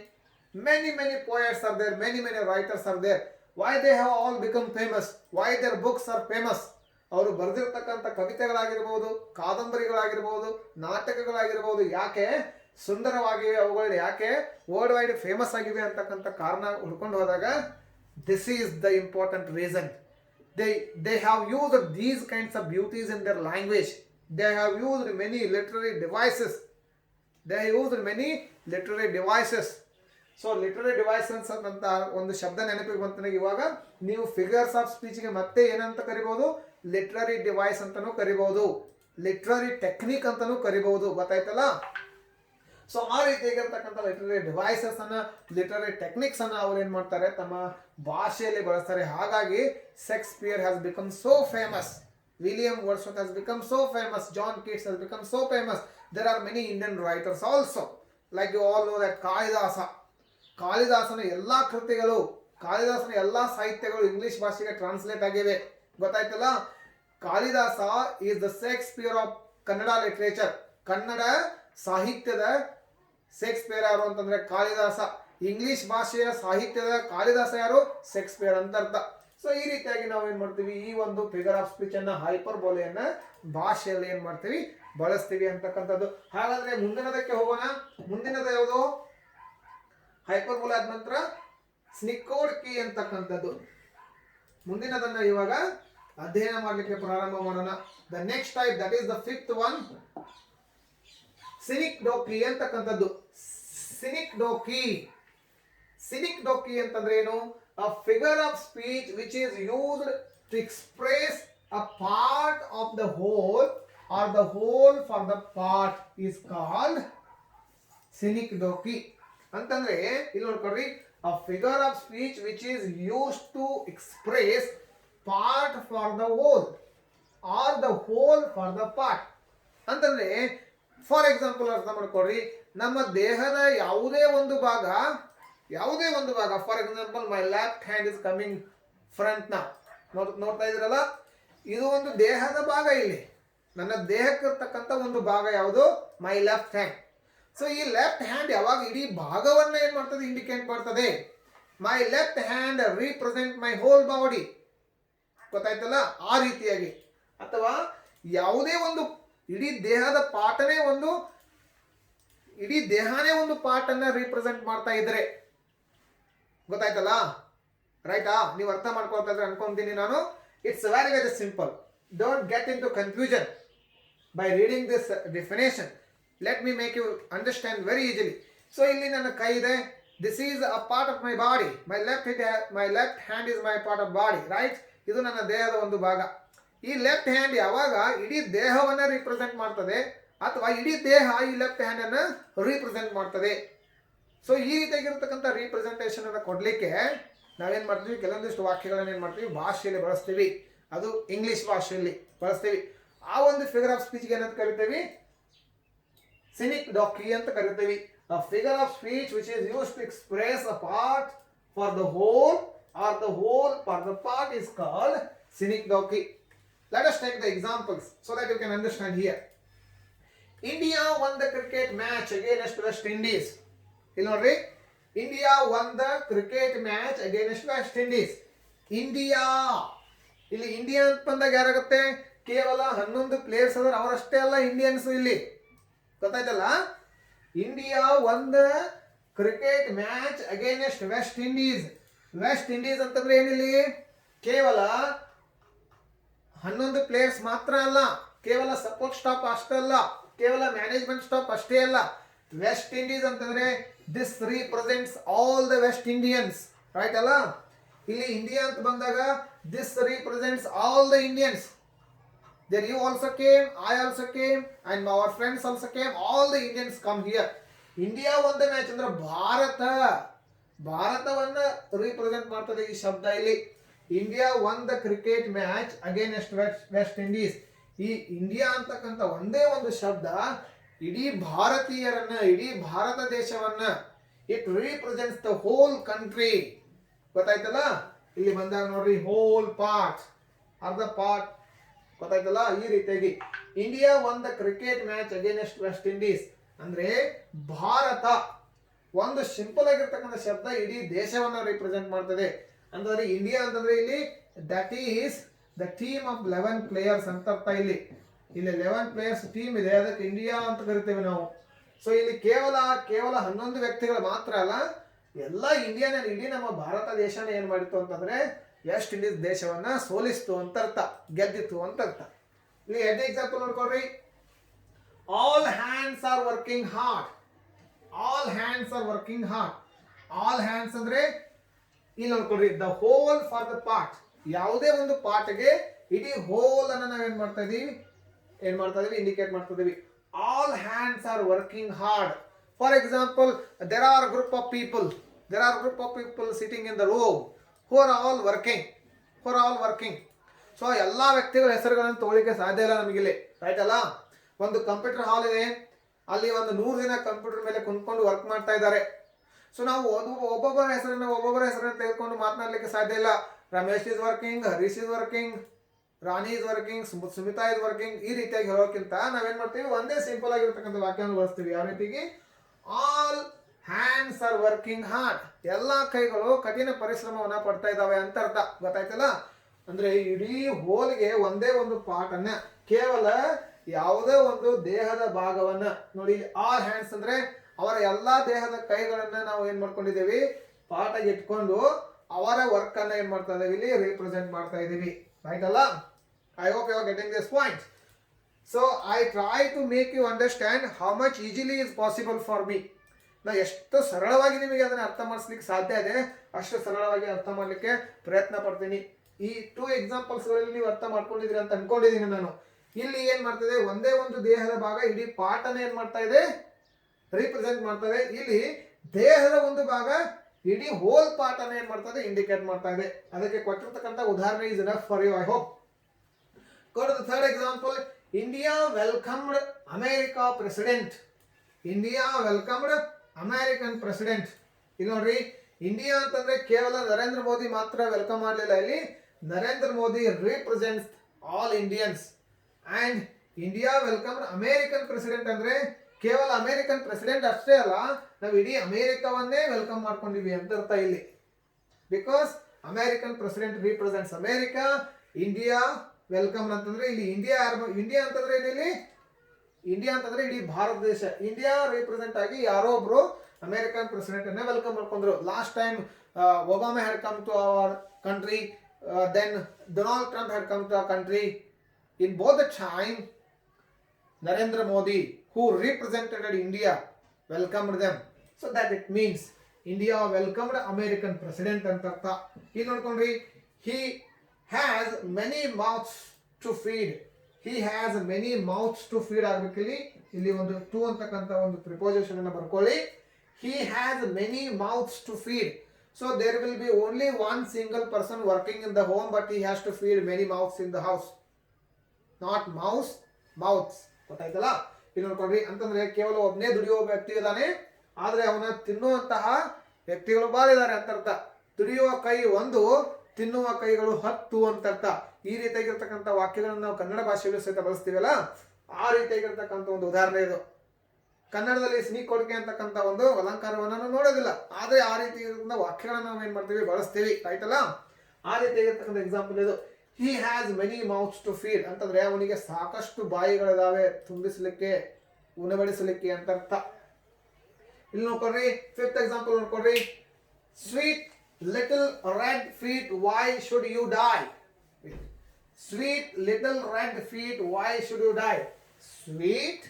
Many poets are there, many writers are there. Why they have all become famous? Why their books are famous? ಅವರು ಬರೆದಿರ್ತಕ್ಕಂಥ ಕವಿತೆಗಳಾಗಿರ್ಬೋದು, ಕಾದಂಬರಿಗಳಾಗಿರ್ಬೋದು, ನಾಟಕಗಳಾಗಿರ್ಬೋದು ಯಾಕೆ ಸುಂದರವಾಗಿವೆ, ಅವುಗಳು ಯಾಕೆ ವರ್ಲ್ಡ್ ವೈಡ್ ಫೇಮಸ್ ಆಗಿವೆ ಅಂತಕ್ಕಂಥ ಕಾರಣ ಹುಡ್ಕೊಂಡು ಹೋದಾಗ this is the important reason. they have used these kinds of beauties in their language. They have used many literary devices. So literary devices ಅಂತ ಒಂದು ಶಬ್ದ ನೆನಪಿಗೆ ಬಂತ ಇವಾಗ. ನೀವು ಫಿಗರ್ಸ್ ಆಫ್ ಸ್ಪೀಚ್ಗೆ ಮತ್ತೆ ಏನಂತ ಕರಿಬಹುದು? ಲಿಟ್ರರಿ ಡಿವೈಸ್ ಅಂತಾನೂ ಕರಿಬಹುದು, ಲಿಟ್ರರಿ ಟೆಕ್ನಿಕ್ ಅಂತಾನೂ ಕರಿಬಹುದು. ಗೊತ್ತಾಯ್ತಲ್ಲ? ಸೊ ಆ ರೀತಿಯಾಗಿರ್ತಕ್ಕಂಥ ಲಿಟರರಿ ಡಿವೈಸಸ್ ಅನ್ನ, ಲಿಟರರಿ ಟೆಕ್ನಿಕ್ಸ್ ಅನ್ನ ಅವ್ರು ಏನ್ ಮಾಡ್ತಾರೆ? ತಮ್ಮ ಭಾಷೆಯಲ್ಲಿ ಬಳಸ್ತಾರೆ. ಹಾಗಾಗಿ Shakespeare has become so famous, William Wordsworth has become so famous, John Keats has become so famous. There are many Indian writers also, like you all know that ಕಾಳಿದಾಸನ ಎಲ್ಲಾ ಕೃತಿಗಳು, ಕಾಳಿದಾಸನ ಎಲ್ಲಾ ಸಾಹಿತ್ಯಗಳು ಇಂಗ್ಲಿಷ್ ಭಾಷೆಗೆ ಟ್ರಾನ್ಸ್ಲೇಟ್ ಆಗಿವೆ. ಗೊತ್ತಾಯ್ತಲ್ಲ? Kalidasa is the Shakespeare of Kannada literature. Kannada ಸಾಹಿತ್ಯದ Shakespeare ಯಾರು ಅಂತಂದ್ರೆ ಕಾಳಿದಾಸ. ಇಂಗ್ಲಿಷ್ ಭಾಷೆಯ ಸಾಹಿತ್ಯದ ಕಾಳಿದಾಸ ಯಾರು? ಶೇಕ್ಸ್ಪಿಯರ್ ಅಂತ ಅರ್ಥ. ಸೊ ಈ ರೀತಿಯಾಗಿ ನಾವು ಏನ್ ಮಾಡ್ತೀವಿ? ಈ ಒಂದು ಫಿಗರ್ ಆಫ್ ಸ್ಪೀಚ್ ಅನ್ನ, ಹೈಪರ್ಬೋಲೆಯನ್ನ ಭಾಷೆಯಲ್ಲಿ ಏನ್ ಮಾಡ್ತೀವಿ? ಬಳಸ್ತೀವಿ ಅಂತಕ್ಕಂಥದ್ದು. ಹಾಗಾದ್ರೆ ಮುಂದಿನದಕ್ಕೆ ಹೋಗೋಣ. ಮುಂದಿನದ ಯಾವುದು? ಹೈಪರ್ಬೋಲೆ ಆದ ನಂತರ ಸ್ನಿಕೋಡ್ಕಿ ಅಂತಕ್ಕಂಥದ್ದು. ಮುಂದಿನದನ್ನ ಇವಾಗ ಅಧ್ಯಯನ ಮಾಡಲಿಕ್ಕೆ ಪ್ರಾರಂಭ ಮಾಡೋಣ. The next type, that is the fifth one, synecdoche ಅಂತಕ್ಕಂಥದ್ದು. ಸಿನಿಕ್ಡೋಕಿ ಅಂತಂದ್ರೆ ಏನು? A figure of speech which is used to express a part of the whole or the whole for the part is called synecdoche ಅಂತಂದ್ರೆ. ಇಲ್ಲಿ ನೋಡ್ಕೊಡ್ರಿ, a figure of speech which is used to express part for the whole or the whole for the part ಅಂತಂದ್ರೆ, for example ಅರ್ಥ ಮಾಡ್ಕೊಡ್ರಿ, ನಮ್ಮ ದೇಹದ ಯಾವುದೇ ಒಂದು ಭಾಗ, for example my left hand is coming front ನಾ, ನೋಡ್ತಾ ಇದ್ರಲ್ಲ, ಇದು ಒಂದು ದೇಹದ ಭಾಗ. ಇಲ್ಲಿ ನನ್ನ ದೇಹಕ್ಕೆ ಇರ್ತಕ್ಕಂಥ ಒಂದು ಭಾಗ ಯಾವುದು? My left hand. ಸೊ ಈ ಲೆಫ್ಟ್ ಹ್ಯಾಂಡ್ ಯಾವಾಗ ಇಡೀ ಭಾಗವನ್ನ ಏನ್ ಮಾಡ್ತದೆ? ಇಂಡಿಕೇಟ್ ಮಾಡ್ತದೆ. My left hand represent my whole body. ಗೊತ್ತಾಯ್ತಲ್ಲ? ಆ ರೀತಿಯಾಗಿ. ಅಥವಾ ಯಾವುದೇ ಒಂದು ಇಡೀ ದೇಹದ ಪಾರ್ಟನೇ ಒಂದು, ಇಡೀ ದೇಹನೇ ಒಂದು ಪಾರ್ಟ್ ಅನ್ನ ರಿಪ್ರೆಸೆಂಟ್ ಮಾಡ್ತಾ ಇದ್ರೆ, ಗೊತ್ತಾಯ್ತಲ್ಲ? ರೈಟಾ? ನೀವು ಅರ್ಥ ಮಾಡ್ಕೊಳ್ತಾ ಇದ್ರೆ ಅನ್ಕೊಂತೀನಿ ನಾನು. It's very very simple. Don't get into confusion by reading this definition. Let me make you understand very easily. So ಇಲ್ಲಿ ನನ್ನ ಕೈ ಇದೆ. This is a part of my body. My left hand is my part of body, right? ಇದು ನನ್ನ ದೇಹದ ಒಂದು ಭಾಗ. ಈ ಲೆಫ್ಟ್ ಹ್ಯಾಂಡ್ ಯಾವಾಗ ಇಡೀ ದೇಹವನ್ನ ರಿಪ್ರೆಸೆಂಟ್ ಮಾಡ್ತದೆ, ಅಥವಾ ಇಡೀ ದೇಹ ಈ ಲೆಫ್ಟ್ ಹ್ಯಾಂಡ್ ಅನ್ನ ರಿಪ್ರೆಸೆಂಟ್ ಮಾಡ್ತದೆ. ಸೊ ಈ ರೀತಿಯಾಗಿರ್ತಕ್ಕಂಥ ರಿಪ್ರೆಸೆಂಟೇಷನ್ ಅನ್ನು ಕೊಡ್ಲಿಕ್ಕೆ ನಾವೇನ್ ಮಾಡ್ತೀವಿ? ಕೆಲವೊಂದಿಷ್ಟು ವಾಕ್ಯಗಳನ್ನ ಏನ್ ಮಾಡ್ತೀವಿ? ಭಾಷೆಯಲ್ಲಿ ಬಳಸ್ತೀವಿ. ಅದು ಇಂಗ್ಲಿಷ್ ಭಾಷೆಯಲ್ಲಿ ಬಳಸ್ತೀವಿ. ಆ ಒಂದು ಫಿಗರ್ ಆಫ್ ಸ್ಪೀಚ್ಗೆ ಏನಂತ ಕರಿತೀವಿ? ಸಿನಿಕ್ಡೋಕಿ ಅಂತ ಕರಿತೀವಿ. A figure of speech which is used to express a part for the whole or the whole for the part is called synecdoche. Let us take the examples so that you can understand here. India won the cricket match against West Indies. ಇಲ್ಲಿ ನೋಡ್ರಿ, India won the cricket match against West Indies. India, ಇಲ್ಲಿ India ಅಂತ ಬಂದಾಗ ಯಾರಾಗುತ್ತೆ? ಕೇವಲ 11 players ಅದರ, ಅವರಷ್ಟೇ ಅಲ್ಲ Indians ಇಲ್ಲಿ. ಗೊತ್ತಾಯ್ತಲ್ಲ? India won the cricket match against West Indies. West Indies ಅಂತಂದ್ರೆ ಏನಿಲ್ಲಿ ಕೇವಲ 11 ಪ್ಲೇಯರ್ಸ್ ಮಾತ್ರ ಅಲ್ಲ, ಕೇವಲ ಸಪೋರ್ಟ್ ಸ್ಟಾಫ್ ಅಷ್ಟೇ ಅಲ್ಲ, ಕೇವಲ ಮ್ಯಾನೇಜ್ಮೆಂಟ್ ಸ್ಟಾಫ್ ಅಷ್ಟೇ ಅಲ್ಲ. ವೆಸ್ಟ್ ಇಂಡೀಸ್ ಅಂತಂದ್ರೆ this represents all the West Indians, right ಅಲ್ಲ. ಇಲ್ಲಿ ಇಂಡಿಯಾ ಅಂತ ಬಂದಾಗ this represents all the Indians. There you also came, I also came, and our friends also came. All the Indians come here. India won the match ಅಂದ್ರೆ ಭಾರತವನ್ನ represent ಮಾಡ್ತದೆ ಈ ಶಬ್ದ ಇಲ್ಲಿ. India won the cricket match against West Indies. ಈ India ಅಂತಕ್ಕಂಥ ಒಂದೇ ಒಂದು ಶಬ್ದ ಇಡೀ ಭಾರತೀಯರನ್ನ, ಇಡೀ ಭಾರತ ದೇಶವನ್ನ, it represents the whole country. ಗೊತ್ತಾಯ್ತಲ್ಲ, ಇಲ್ಲಿ ಬಂದಾಗ ನೋಡ್ರಿ whole part or the part, ಗೊತ್ತಾಯ್ತಲ್ಲ. ಈ ರೀತಿಯಾಗಿ India won the cricket match against West Indies ಅಂದ್ರೆ ಭಾರತ ಒಂದು ಸಿಂಪಲ್ ಆಗಿರ್ತಕ್ಕಂಥ ಶಬ್ದ ಇಡೀ ದೇಶವನ್ನ ರಿಪ್ರೆಸೆಂಟ್ ಮಾಡ್ತದೆ. ಅಂತಂದ್ರೆ ಇಂಡಿಯಾ ಅಂತಂದ್ರೆ ಇಲ್ಲಿ that is the team of 11 players ಅಂತ ಅರ್ಥ. ಇಲ್ಲಿ 11 ಪ್ಲೇಯರ್ಸ್ ಟೀಮ್ ಇದೆ, ಅದಕ್ಕೆ ಇಂಡಿಯಾ ಅಂತ ಕರಿತೇವೆ ನಾವು. ಸೊ ಇಲ್ಲಿ ಕೇವಲ 11 ವ್ಯಕ್ತಿಗಳು ಮಾತ್ರ ಅಲ್ಲ, ಎಲ್ಲ ಇಂಡಿಯಾನ, ಇಡೀ ನಮ್ಮ ಭಾರತ ದೇಶನ ಏನ್ ಮಾಡಿತ್ತು ಅಂತಂದ್ರೆ ವೆಸ್ಟ್ ಇಂಡೀಸ್ ದೇಶವನ್ನ ಸೋಲಿಸ್ತು ಅಂತ ಅರ್ಥ, ಗೆದ್ದಿತ್ತು ಅಂತ ಅರ್ಥ. ಇಲ್ಲಿ 2 ಎಕ್ಸಾಂಪಲ್ ನೋಡ್ಕೊಳ್ರಿ. All hands are working hard. All hands are working hard. All hands ಅಂದ್ರೆ ಇಲ್ಲಿ ನೋಡ್ಕೊಳ್ರಿ, the whole for the part. ಯಾವುದೇ ಒಂದು ಪಾರ್ಟ್ಗೆ ಇಡೀ ಹೋಲ್ ಅನ್ನ ನಾವೇನ್ ಮಾಡ್ತಾ ಇದೀವಿ, ಇಂಡಿಕೇಟ್ ಮಾಡ್ತಾ ಇದೀವಿ. All hands are working hard. For example, there are group of people sitting in the room who are all working. So ಎಲ್ಲಾ ವ್ಯಕ್ತಿಗಳ ಹೆಸರುಗಳನ್ನು ತಗೊಳ್ಳಿಕ್ಕೆ ಸಾಧ್ಯ ಇಲ್ಲ ನಮಗಿಲ್ಲಿ, ರೈಟ್ ಅಲ್ಲ. ಒಂದು ಕಂಪ್ಯೂಟರ್ ಹಾಲ್ ಇದೆ, ಅಲ್ಲಿ ಒಂದು 100 ಜನ ಕಂಪ್ಯೂಟರ್ ಮೇಲೆ ಕುಂತ್ಕೊಂಡು ವರ್ಕ್ ಮಾಡ್ತಾ ಇದ್ದಾರೆ. ಸೊ ನಾವು ಒಬ್ಬೊಬ್ಬರ ಹೆಸರನ್ನ ತೆಗೆದುಕೊಂಡು ಮಾತನಾಡಲಿಕ್ಕೆ ಸಾಧ್ಯ ಇಲ್ಲ. Ramesh is working, Harish is working, Rani is working, Sumita is working. ಈ ರೀತಿಯಾಗಿ ಹೇಳೋಕ್ಕಿಂತ ನಾವೇನ್ ಮಾಡ್ತೀವಿ, ಒಂದೇ ಸಿಂಪಲ್ ಆಗಿರ್ತಕ್ಕಂಥ ವಾಕ್ಯವನ್ನು ಬಳಸ್ತೀವಿ. ಯಾವ ರೀತಿಗೆ, all hands are working hard. ಎಲ್ಲಾ ಕೈಗಳು ಕಠಿಣ ಪರಿಶ್ರಮವನ್ನ ಪಡ್ತಾ ಇದ್ದಾವೆ ಅಂತ ಅರ್ಥ. ಗೊತ್ತಾಯ್ತಲ್ಲ. ಅಂದ್ರೆ ಇಡೀ ಹೋಲ್ಗೆ ಒಂದೇ ಒಂದು ಪಾರ್ಟ್ ಅನ್ನ, ಕೇವಲ ಯಾವುದೇ ಒಂದು ದೇಹದ ಭಾಗವನ್ನ ನೋಡಿ. ಆಲ್ ಹ್ಯಾಂಡ್ಸ್ ಅಂದ್ರೆ ಅವರ ಎಲ್ಲಾ ದೇಹದ ಕೈಗಳನ್ನ ನಾವು ಏನ್ ಮಾಡ್ಕೊಂಡಿದ್ದೀವಿ, ಪಾರ್ಟ್ ಆಗಿ ಇಟ್ಕೊಂಡು ಅವರ ವರ್ಕ್ ಅನ್ನ ಏನ್ ಮಾಡ್ತಾ ಇದೀವಿ, ಇಲ್ಲಿ ರಿಪ್ರೆಸೆಂಟ್ ಮಾಡ್ತಾ ಇದೀವಿ, ರೈಟ್ ಅಲ್ಲ. I hope you are getting this point. So I try to make you understand how much easily is possible for me. ನಾ ಎಷ್ಟು ಸರಳವಾಗಿ ನಿಮಗೆ ಅದನ್ನ ಅರ್ಥ ಮಾಡಿಸ್ಲಿಕ್ಕೆ ಸಾಧ್ಯ ಇದೆ ಅಷ್ಟು ಸರಳವಾಗಿ ಅರ್ಥ ಮಾಡ್ಲಿಕ್ಕೆ ಪ್ರಯತ್ನ ಪಡ್ತೀನಿ. ಈ 2 ಎಕ್ಸಾಂಪಲ್ಸ್ಗಳಲ್ಲಿ ನೀವು ಅರ್ಥ ಮಾಡ್ಕೊಂಡಿದ್ದೀರಿ ಅಂತ ಅನ್ಕೊಂಡಿದ್ದೀನಿ ನಾನು. ಇಲ್ಲಿ ಏನ್ ಮಾಡ್ತಿದೆ, ಒಂದೇ ಒಂದು ದೇಹದ ಭಾಗ ಇಡೀ ಪಾರ್ಟ್ ಅನ್ನ ಏನ್ ಮಾಡ್ತಾ ಇದೆ, ರಿಪ್ರೆಸೆಂಟ್ ಮಾಡ್ತಾ ಇದೆ. ಇಲ್ಲಿ ದೇಹದ ಒಂದು ಭಾಗ ಇಡೀ ಹೋಲ್ ಪಾರ್ಟ್ ಅನ್ನ ಏನ್ ಮಾಡ್ತಾ ಇದೆ, ಇಂಡಿಕೇಟ್ ಮಾಡ್ತಾ ಇದೆ. ಅದಕ್ಕೆ ಕೊಟ್ಟಿರ್ತಕ್ಕಂಥ ಉದಾಹರಣೆ is enough for you, I hope. Go to the third example. India welcomed America president. India welcomed American president. ಇಲ್ಲಿ ನೋಡ್ರಿ, ಇಂಡಿಯಾ ಅಂತಂದ್ರೆ ಕೇವಲ ನರೇಂದ್ರ ಮೋದಿ ಮಾತ್ರ ವೆಲ್ಕಮ್ ಮಾಡಲಿಲ್ಲ. ಇಲ್ಲಿ Narendra Modi represents all Indians. And India welcomed American president ಅಂದ್ರೆ ಕೇವಲ ಅಮೆರಿಕನ್ ಪ್ರೆಸಿಡೆಂಟ್ ಅಷ್ಟೇ ಅಲ್ಲ, ನಾವು ಇಡೀ ಅಮೆರಿಕವನ್ನೇ ವೆಲ್ಕಮ್ ಮಾಡ್ಕೊಂಡಿವಿ ಅಂತ ಅರ್ಥ ಇಲ್ಲಿ. Because American president represents America. India welcome ಅಂತಂದ್ರೆ ಇಲ್ಲಿ ಇಂಡಿಯಾ ಅಂತಂದ್ರೆ ಇಲ್ಲಿ ಇಂಡಿಯಾ ಅಂತಂದ್ರೆ ಇಡೀ ಭಾರತ ದೇಶ. ಇಂಡಿಯಾ ರಿಪ್ರೆಸೆಂಟ್ ಆಗಿ ಯಾರೋ ಒಬ್ರು ಅಮೆರಿಕನ್ ಪ್ರೆಸಿಡೆಂಟ್ ಅನ್ನ ವೆಲ್ಕಮ್ ಮಾಡ್ಕೊಂಡ್ರು. Last time Obama had come to our country, then Donald Trump had come to our country. In both the time Narendra Modi, who represented India, welcomed them. So that it means India welcomed American president ಅಂತ ಅರ್ಥ. ಈಗ ನೋಡ್ಕೊಂಡ್ರಿ, he has many mouths to feed. He has many mouths to feed ಆಗಬೇಕಿಲ್ಲಿ. ಇಲ್ಲಿ ಒಂದು to ಅಂತಕ್ಕಂಥ ಒಂದು preposition ಅನ್ನು ಬರ್ಕೊಳ್ಳಿ. He has many mouths to feed. So there will be only one single person working in the home, but he has to feed many mouths in the house. Not mouse, mouths. ಗೊತ್ತಾಯ್ತಲ್ಲ. ಇಲ್ಲಿ ನೋಡ್ಕೊಳ್ರಿ, ಅಂತಂದ್ರೆ ಕೇವಲ ಒಬ್ಬನೇ ದುಡಿಯುವ ವ್ಯಕ್ತಿ ಇದ್ದಾನೆ, ಆದ್ರೆ ಅವನ ತಿನ್ನುವಂತಹ ವ್ಯಕ್ತಿಗಳು ಬಹಳ ಇದ್ದಾರೆ ಅಂತ ಅರ್ಥ. ದುಡಿಯುವ ಕೈ 1, ತಿನ್ನುವ ಕೈಗಳು 10 ಅಂತ ಅರ್ಥ. ಈ ರೀತಿಯಾಗಿರ್ತಕ್ಕಂಥ ವಾಕ್ಯಗಳನ್ನು ನಾವು ಕನ್ನಡ ಭಾಷೆಯಲ್ಲೂ ಸಹಿತ ಬಳಸ್ತೀವಲ್ಲ, ಆ ರೀತಿಯಾಗಿರ್ತಕ್ಕಂಥ ಒಂದು ಉದಾಹರಣೆ ಇದು. ಕನ್ನಡದಲ್ಲಿ ಸ್ನೀಕ್ ಕೊಡುಗೆ ಅಂತಕ್ಕಂಥ ಒಂದು ಅಲಂಕಾರವನ್ನು ನಾವು ನೋಡೋದಿಲ್ಲ, ಆದ್ರೆ ಆ ರೀತಿಯಾಗಿರ್ತಕ್ಕಂಥ ವಾಕ್ಯಗಳನ್ನು ನಾವು ಏನ್ ಮಾಡ್ತೀವಿ, ಬಳಸ್ತೀವಿ, ಆಯ್ತಲ್ಲ. ಆ ರೀತಿಯಾಗಿರ್ತಕ್ಕಂಥ ಎಕ್ಸಾಂಪಲ್ ಇದು. He has many mouths to feed ಅಂತಂದ್ರೆ ಅವನಿಗೆ ಸಾಕಷ್ಟು ಬಾಯಿಗಳಿದಾವೆ ತುಂಬಿಸಲಿಕ್ಕೆ, ಉಣಬಡಿಸಲಿಕ್ಕೆ ಅಂತ ಅರ್ಥ. ಇಲ್ಲಿ ನೋಡ್ಕೊಡ್ರಿ ಫಿಫ್ತ್ ಎಕ್ಸಾಂಪಲ್ ನೋಡ್ಕೊಡ್ರಿ sweet little red feet why should you die sweet little red feet why should you die sweet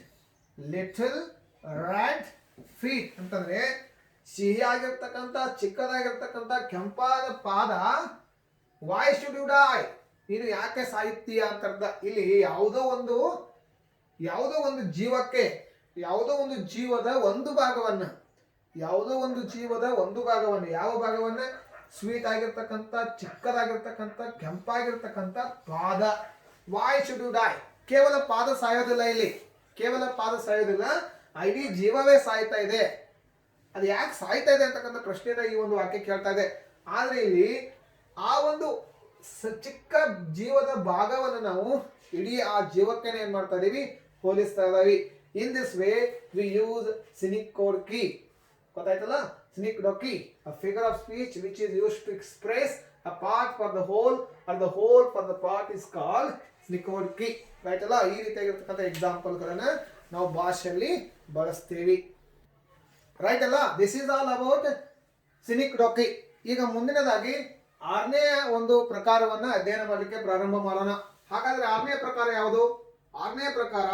little red feet ಅಂತಂದ್ರೆ ಸಿಹಿಯಾಗಿರ್ತಕ್ಕಂಥ ಚಿಕ್ಕದಾಗಿರ್ತಕ್ಕಂಥ ಕೆಂಪಾದ ಪಾದ ವೈ ಶುಡ್ ಯು ಡೈ ನೀನು ಯಾಕೆ ಸಾಯುತ್ತೀಯ ಅಂತ ಅರ್ಥ. ಇಲ್ಲಿ ಯಾವುದೋ ಒಂದು ಜೀವಕ್ಕೆ ಯಾವುದೋ ಒಂದು ಜೀವದ ಒಂದು ಭಾಗವನ್ನ ಯಾವ ಭಾಗವನ್ನ ಸ್ವೀಟ್ ಆಗಿರ್ತಕ್ಕಂಥ ಚಿಕ್ಕದಾಗಿರ್ತಕ್ಕಂಥ ಕೆಂಪಾಗಿರ್ತಕ್ಕಂಥ ಪಾದ ವೈ ಶುಡ್ ಯು ಡೈ. ಕೇವಲ ಪಾದ ಸಾಯೋದಿಲ್ಲ, ಇಲ್ಲಿ ಕೇವಲ ಪಾದ ಸಾಯೋದಿಲ್ಲ, ಇಡೀ ಜೀವವೇ ಸಾಯ್ತಾ ಇದೆ. ಅದು ಯಾಕೆ ಸಾಯ್ತಾ ಇದೆ ಅಂತಕ್ಕಂಥ ಪ್ರಶ್ನೆನ ಈ ಒಂದು ವಾಕ್ಯ ಕೇಳ್ತಾ ಇದೆ. ಆದ್ರೆ ಇಲ್ಲಿ ಆ ಒಂದು ಚಿಕ್ಕ ಜೀವದ ಭಾಗವನ್ನು ನಾವು ಇಡೀ ಆ ಜೀವಕ್ಕೆ ಏನ್ ಮಾಡ್ತಾ ಇದೀವಿ, ಹೋಲಿಸ್ತಾ ಇದ್ದೀವಿ. In this way we use synecdoche. ಗೊತ್ತಾಯ್ತಲ್ಲ, synecdoche, a figure of speech which is used to express a part for the whole or the whole for the part is called synecdoche. Right ಅಲ್ಲ, ಈ ರೀತಿಯಾಗಿರ್ತಕ್ಕಂಥ example ಗಳನ್ನ ನಾವು ಭಾಷೆಯಲ್ಲಿ ಬಳಸ್ತೀವಿ. Right ಅಲ್ಲ, this is all about ಸಿನಿಕೋಡ್ಕಿ. ಈಗ ಮುಂದಿನದಾಗಿ 6ನೇ ಒಂದು ಪ್ರಕಾರವನ್ನ ಅಧ್ಯಯನ ಮಾಡಲಿಕ್ಕೆ ಪ್ರಾರಂಭ ಮಾಡೋಣ. ಹಾಗಾದ್ರೆ 6ನೇ ಪ್ರಕಾರ ಯಾವುದು? 6ನೇ ಪ್ರಕಾರ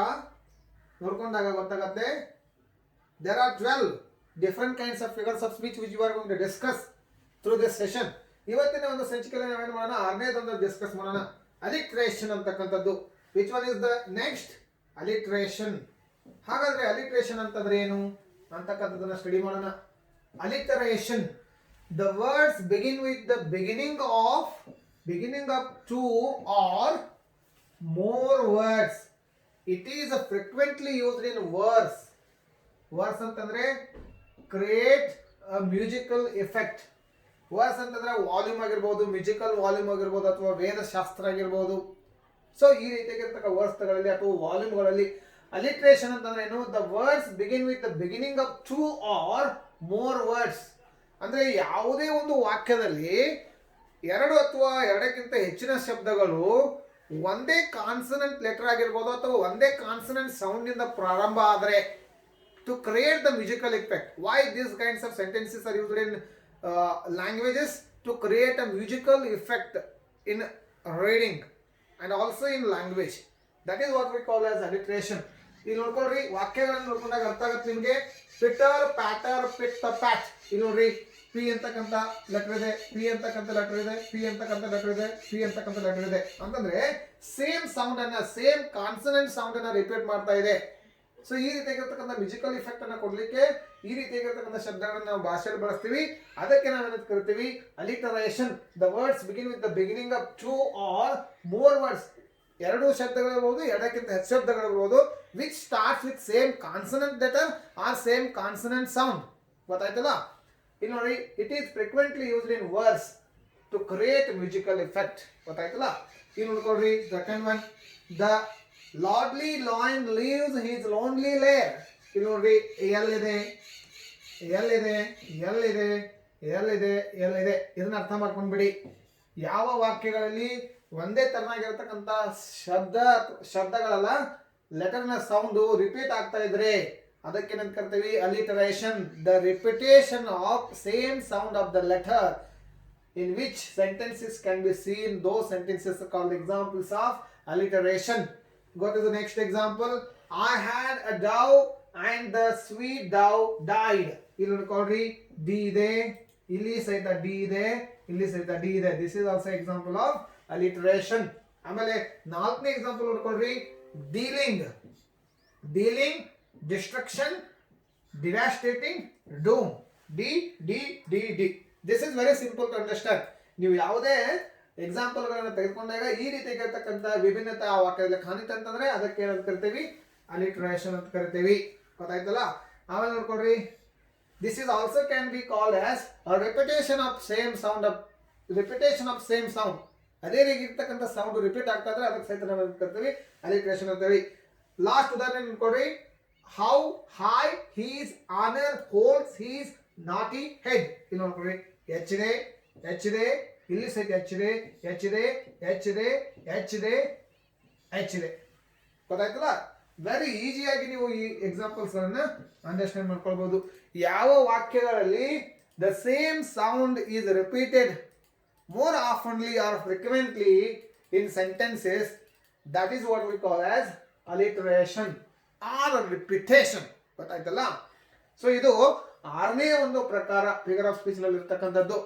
ನೋಡ್ಕೊಂಡಾಗ ಗೊತ್ತಾಗತ್ತೆ, there are 12 different kinds of figures of speech which you are going to discuss through this session. ಇವತ್ತಿನ ಒಂದು ಸಂಚಿಕೆಯಲ್ಲಿ ನಾವೇನು ಮಾಡೋಣ, 6ನೇದೊಂದು ಡಿಸ್ಕಸ್ ಮಾಡೋಣ, ಅಲಿಟ್ರೇಷನ್ ಅಂತಕ್ಕಂಥದ್ದು. Which one is the next? Alliteration. ಹಾಗಾದ್ರೆ ಅಲಿಟ್ರೇಷನ್ ಅಂತಂದ್ರೆ ಏನು ಅಂತಕ್ಕಂಥದ್ದನ್ನ ಸ್ಟಡಿ ಮಾಡೋಣ. Alliteration, the words begin with the beginning of 2 or more words. It is frequently used in verse. Verse ಅಂತಂದ್ರೆ create a musical effect. Verse ಅಂತಂದ್ರೆ volume ಆಗಿರ್ಬೋದು, musical volume ಆಗಿರ್ಬೋದು, ಅಥವಾ ವೇದಶಾಸ್ತ್ರ ಆಗಿರ್ಬೋದು. ಸೊ ಈ ರೀತಿಯಾಗಿರ್ತಕ್ಕ ವರ್ಡ್ಸ್ಗಳಲ್ಲಿ ಅಥವಾ ವಾಲ್ಯೂಮ್ಗಳಲ್ಲಿ ಅಲಿಟ್ರೇಷನ್ ಅಂತಂದ್ರೆ ಏನು? The words begin with the beginning of 2 or more words. ಅಂದ್ರೆ ಯಾವುದೇ ಒಂದು ವಾಕ್ಯದಲ್ಲಿ 2 ಅಥವಾ 2ಕ್ಕಿಂತ ಹೆಚ್ಚಿನ ಶಬ್ದಗಳು ಒಂದೇ ಕಾನ್ಸನೆಂಟ್ ಲೆಟರ್ ಆಗಿರ್ಬೋದು ಅಥವಾ ಒಂದೇ ಕಾನ್ಸನೆಂಟ್ ಸೌಂಡ್ ಇಂದ ಪ್ರಾರಂಭ ಆದರೆ to create the musical effect. Why this kinds of sentences are used in languages to create a musical effect in reading and also in language. That is what we call as alliteration. ಇಲ್ಲಿ ನೋಡ್ಕೊಳ್ರಿ, ವಾಕ್ಯಗಳನ್ನು ನೋಡ್ಕೊಂಡಾಗ ಅರ್ಥ ಆಗುತ್ತೆ ನಿಮಗೆ. ಪಿಟರ್, ಪ್ಯಾಟರ್, pit, Pat. ಇಲ್ಲಿ ನೋಡ್ರಿ, P ಅಂತಕ್ಕಂಥ letter ಇದೆ, P ಅಂತಕ್ಕಂಥ ಲೆಟರ್ ಇದೆ, ಪಿ ಅಂತಕ್ಕಂಥ ಲೆಟರ್ ಇದೆ, ಪಿ ಅಂತಕ್ಕಂಥ ಲೆಟರ್ ಇದೆ. ಅಂತಂದ್ರೆ ಸೇಮ್ ಸೌಂಡ್ ಅನ್ನ, ಸೇಮ್ ಕಾನ್ಸನೆಂಟ್ ಸೌಂಡ್ ಅನ್ನ ರಿಪೀಟ್ ಮಾಡ್ತಾ ಇದೆ. ಸೊ ಈ ರೀತಿಯಾಗಿರ್ತಕ್ಕಂಥ ಮ್ಯೂಸಿಕಲ್ ಇಫೆಕ್ಟ್ ಅನ್ನ ಕೊಡ್ಲಿಕ್ಕೆ ಈ ರೀತಿಯಾಗಿರ್ತಕ್ಕಂಥ ಶಬ್ದಗಳನ್ನ ನಾವು ಭಾಷೆಯಲ್ಲಿ ಬಳಸ್ತೀವಿ. ಅದಕ್ಕೆ ನಾವೇನು ಕರಿತೀವಿ? Alliteration. The words begin with the beginning of 2 or more words. 2 ಶಬ್ದಗಳಿರ್ಬೋದು, 2ಕ್ಕಿಂತ ಹೆಚ್ಚು ಶಬ್ದಗಳಿರ್ಬೋದು, which starts with same consonant letter or same consonant sound. ಗೊತ್ತಾಯ್ತಲ್ಲ? ಇಲ್ಲಿ ನೋಡಿ, it is frequently used in words to create musical effect. ಗೊತ್ತಾಯ್ತಲ್ಲ? ಇಲ್ಲಿ ನೋಡ್ಕೊಳ್ರಿ, second one, the lordly lion leaves his lonely lair. ಇಲ್ಲಿ ನೋಡ್ರಿ, ಎಲ್ಲಿದೆ, ಇದನ್ನ ಅರ್ಥ ಮಾಡ್ಕೊಂಡ್ಬಿಡಿ. ಯಾವ ವಾಕ್ಯಗಳಲ್ಲಿ ಒಂದೇ ತರನಾಗಿರ್ತಕ್ಕಂಥ ಶಬ್ದಗಳಲ್ಲ, ಲೆಟರ್ನ ಸೌಂಡು ರಿಪೀಟ್ ಆಗ್ತಾ ಇದ್ರೆ ಅದಕ್ಕೆ ಏನಂತ ಕರಿತೀವಿ? Alliteration. The repetition of same sound of the letter in which sentences can be seen. Those sentences are called examples of alliteration. Go to the next example. I had a dove and the sweet dove died. ಇಲ್ಲಿ ನೋಡ್ಕೊಳ್ರಿ, D ಇದೆ, ಇಲ್ಲಿ ಸಹಿತ D ಇದೆ, ಇಲ್ಲಿ ಸಹಿತ D ಇದೆ. This is also example of alliteration. ಆಮೇಲೆ 4ನೇ ಎಕ್ಸಾಂಪಲ್ ನೋಡ್ಕೊಳ್ರಿ, dealing, destruction, devastating, doom. D D D D. This is very simple to understand. ನೀವು ಯಾವುದೇ ಎಕ್ಸಾಂಪಲ್ಗಳನ್ನು ತೆಗೆದುಕೊಂಡಾಗ ಈ ರೀತಿಯಾಗಿರ್ತಕ್ಕಂಥ ವಿಭಿನ್ನತೆ ಆ ವಾಕ್ಯದಲ್ಲಿ ಕಾಣಿತ ಅಂತಂದ್ರೆ ಅದಕ್ಕೆ ಏನಂತ ಕರಿತೀವಿ? ಅಲಿಟ್ರೇಷನ್ ಅಂತ ಕರಿತೀವಿ. ಗೊತ್ತಾಯ್ತಲ್ಲ? ಆಮೇಲೆ ನೋಡ್ಕೊಡ್ರಿ, this is also can be called as repetition of same sound. ಅದೇ ರೀತಿ ಇರ್ತಕ್ಕಂಥ ಸೌಂಡ್ ರಿಪೀಟ್ ಆಗ್ತಾ ಇದ್ರೆ ಅದಕ್ಕೆ ಸಹಿತ ನಾವು ಕರಿತೀವಿ ಅಲಿಟ್ರೇಷನ್ ಅಂತೇಳಿ. ಲಾಸ್ಟ್ ಉದಾಹರಣೆ ನೋಡ್ಕೊಡ್ರಿ, how high his honour holds his naughty head. ಇಲ್ಲಿ ನೋಡ್ಕೊಡ್ರಿ, ಹೆಚ್ಚಿದೆ, ಇಲ್ಲಿ ಸಹಿತ ಹೆಚ್ಚಿದೆ. ಗೊತ್ತಾಯ್ತಲ್ಲ? ವೆರಿ ಈಸಿಯಾಗಿ ನೀವು ಈ ಎಕ್ಸಾಂಪಲ್ಸ್ ಗಳನ್ನ ಅಂಡರ್ಸ್ಟ್ಯಾಂಡ್ ಮಾಡ್ಕೊಳ್ಬಹುದು. ಯಾವ ವಾಕ್ಯಗಳಲ್ಲಿ the same sound is repeated more oftenly or frequently in sentences, that is what we call as alliteration or repetition. ಗೊತ್ತಾಯ್ತಲ್ಲ? ಸೊ ಇದು ಆರನೇ ಒಂದು ಪ್ರಕಾರ ಫಿಗರ್ ಆಫ್ ಸ್ಪೀಚ್ ನಲ್ಲಿ ಇರ್ತಕ್ಕಂಥದ್ದು.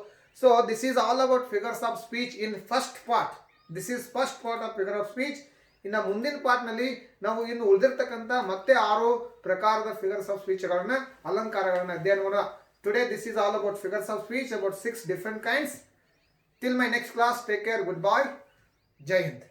So this is all about figures of speech in first part. This is first part of figure of speech. ಇನ್ನು ಮುಂದಿನ part ನಲ್ಲಿ ನಾವು ಇನ್ನು ಉಳಿದಿರ್ತಕ್ಕಂಥ ಮತ್ತೆ 6 ಪ್ರಕಾರದ ಫಿಗರ್ಸ್ ಆಫ್ ಸ್ಪೀಚ್ ಗಳನ್ನ ಅಲಂಕಾರಗಳನ್ನ ಅಧ್ಯಯನ ಮಾಡೋಣ. Today this is all about figures of speech, about 6 different kinds. Till my next class, take care, goodbye, Jai Hind.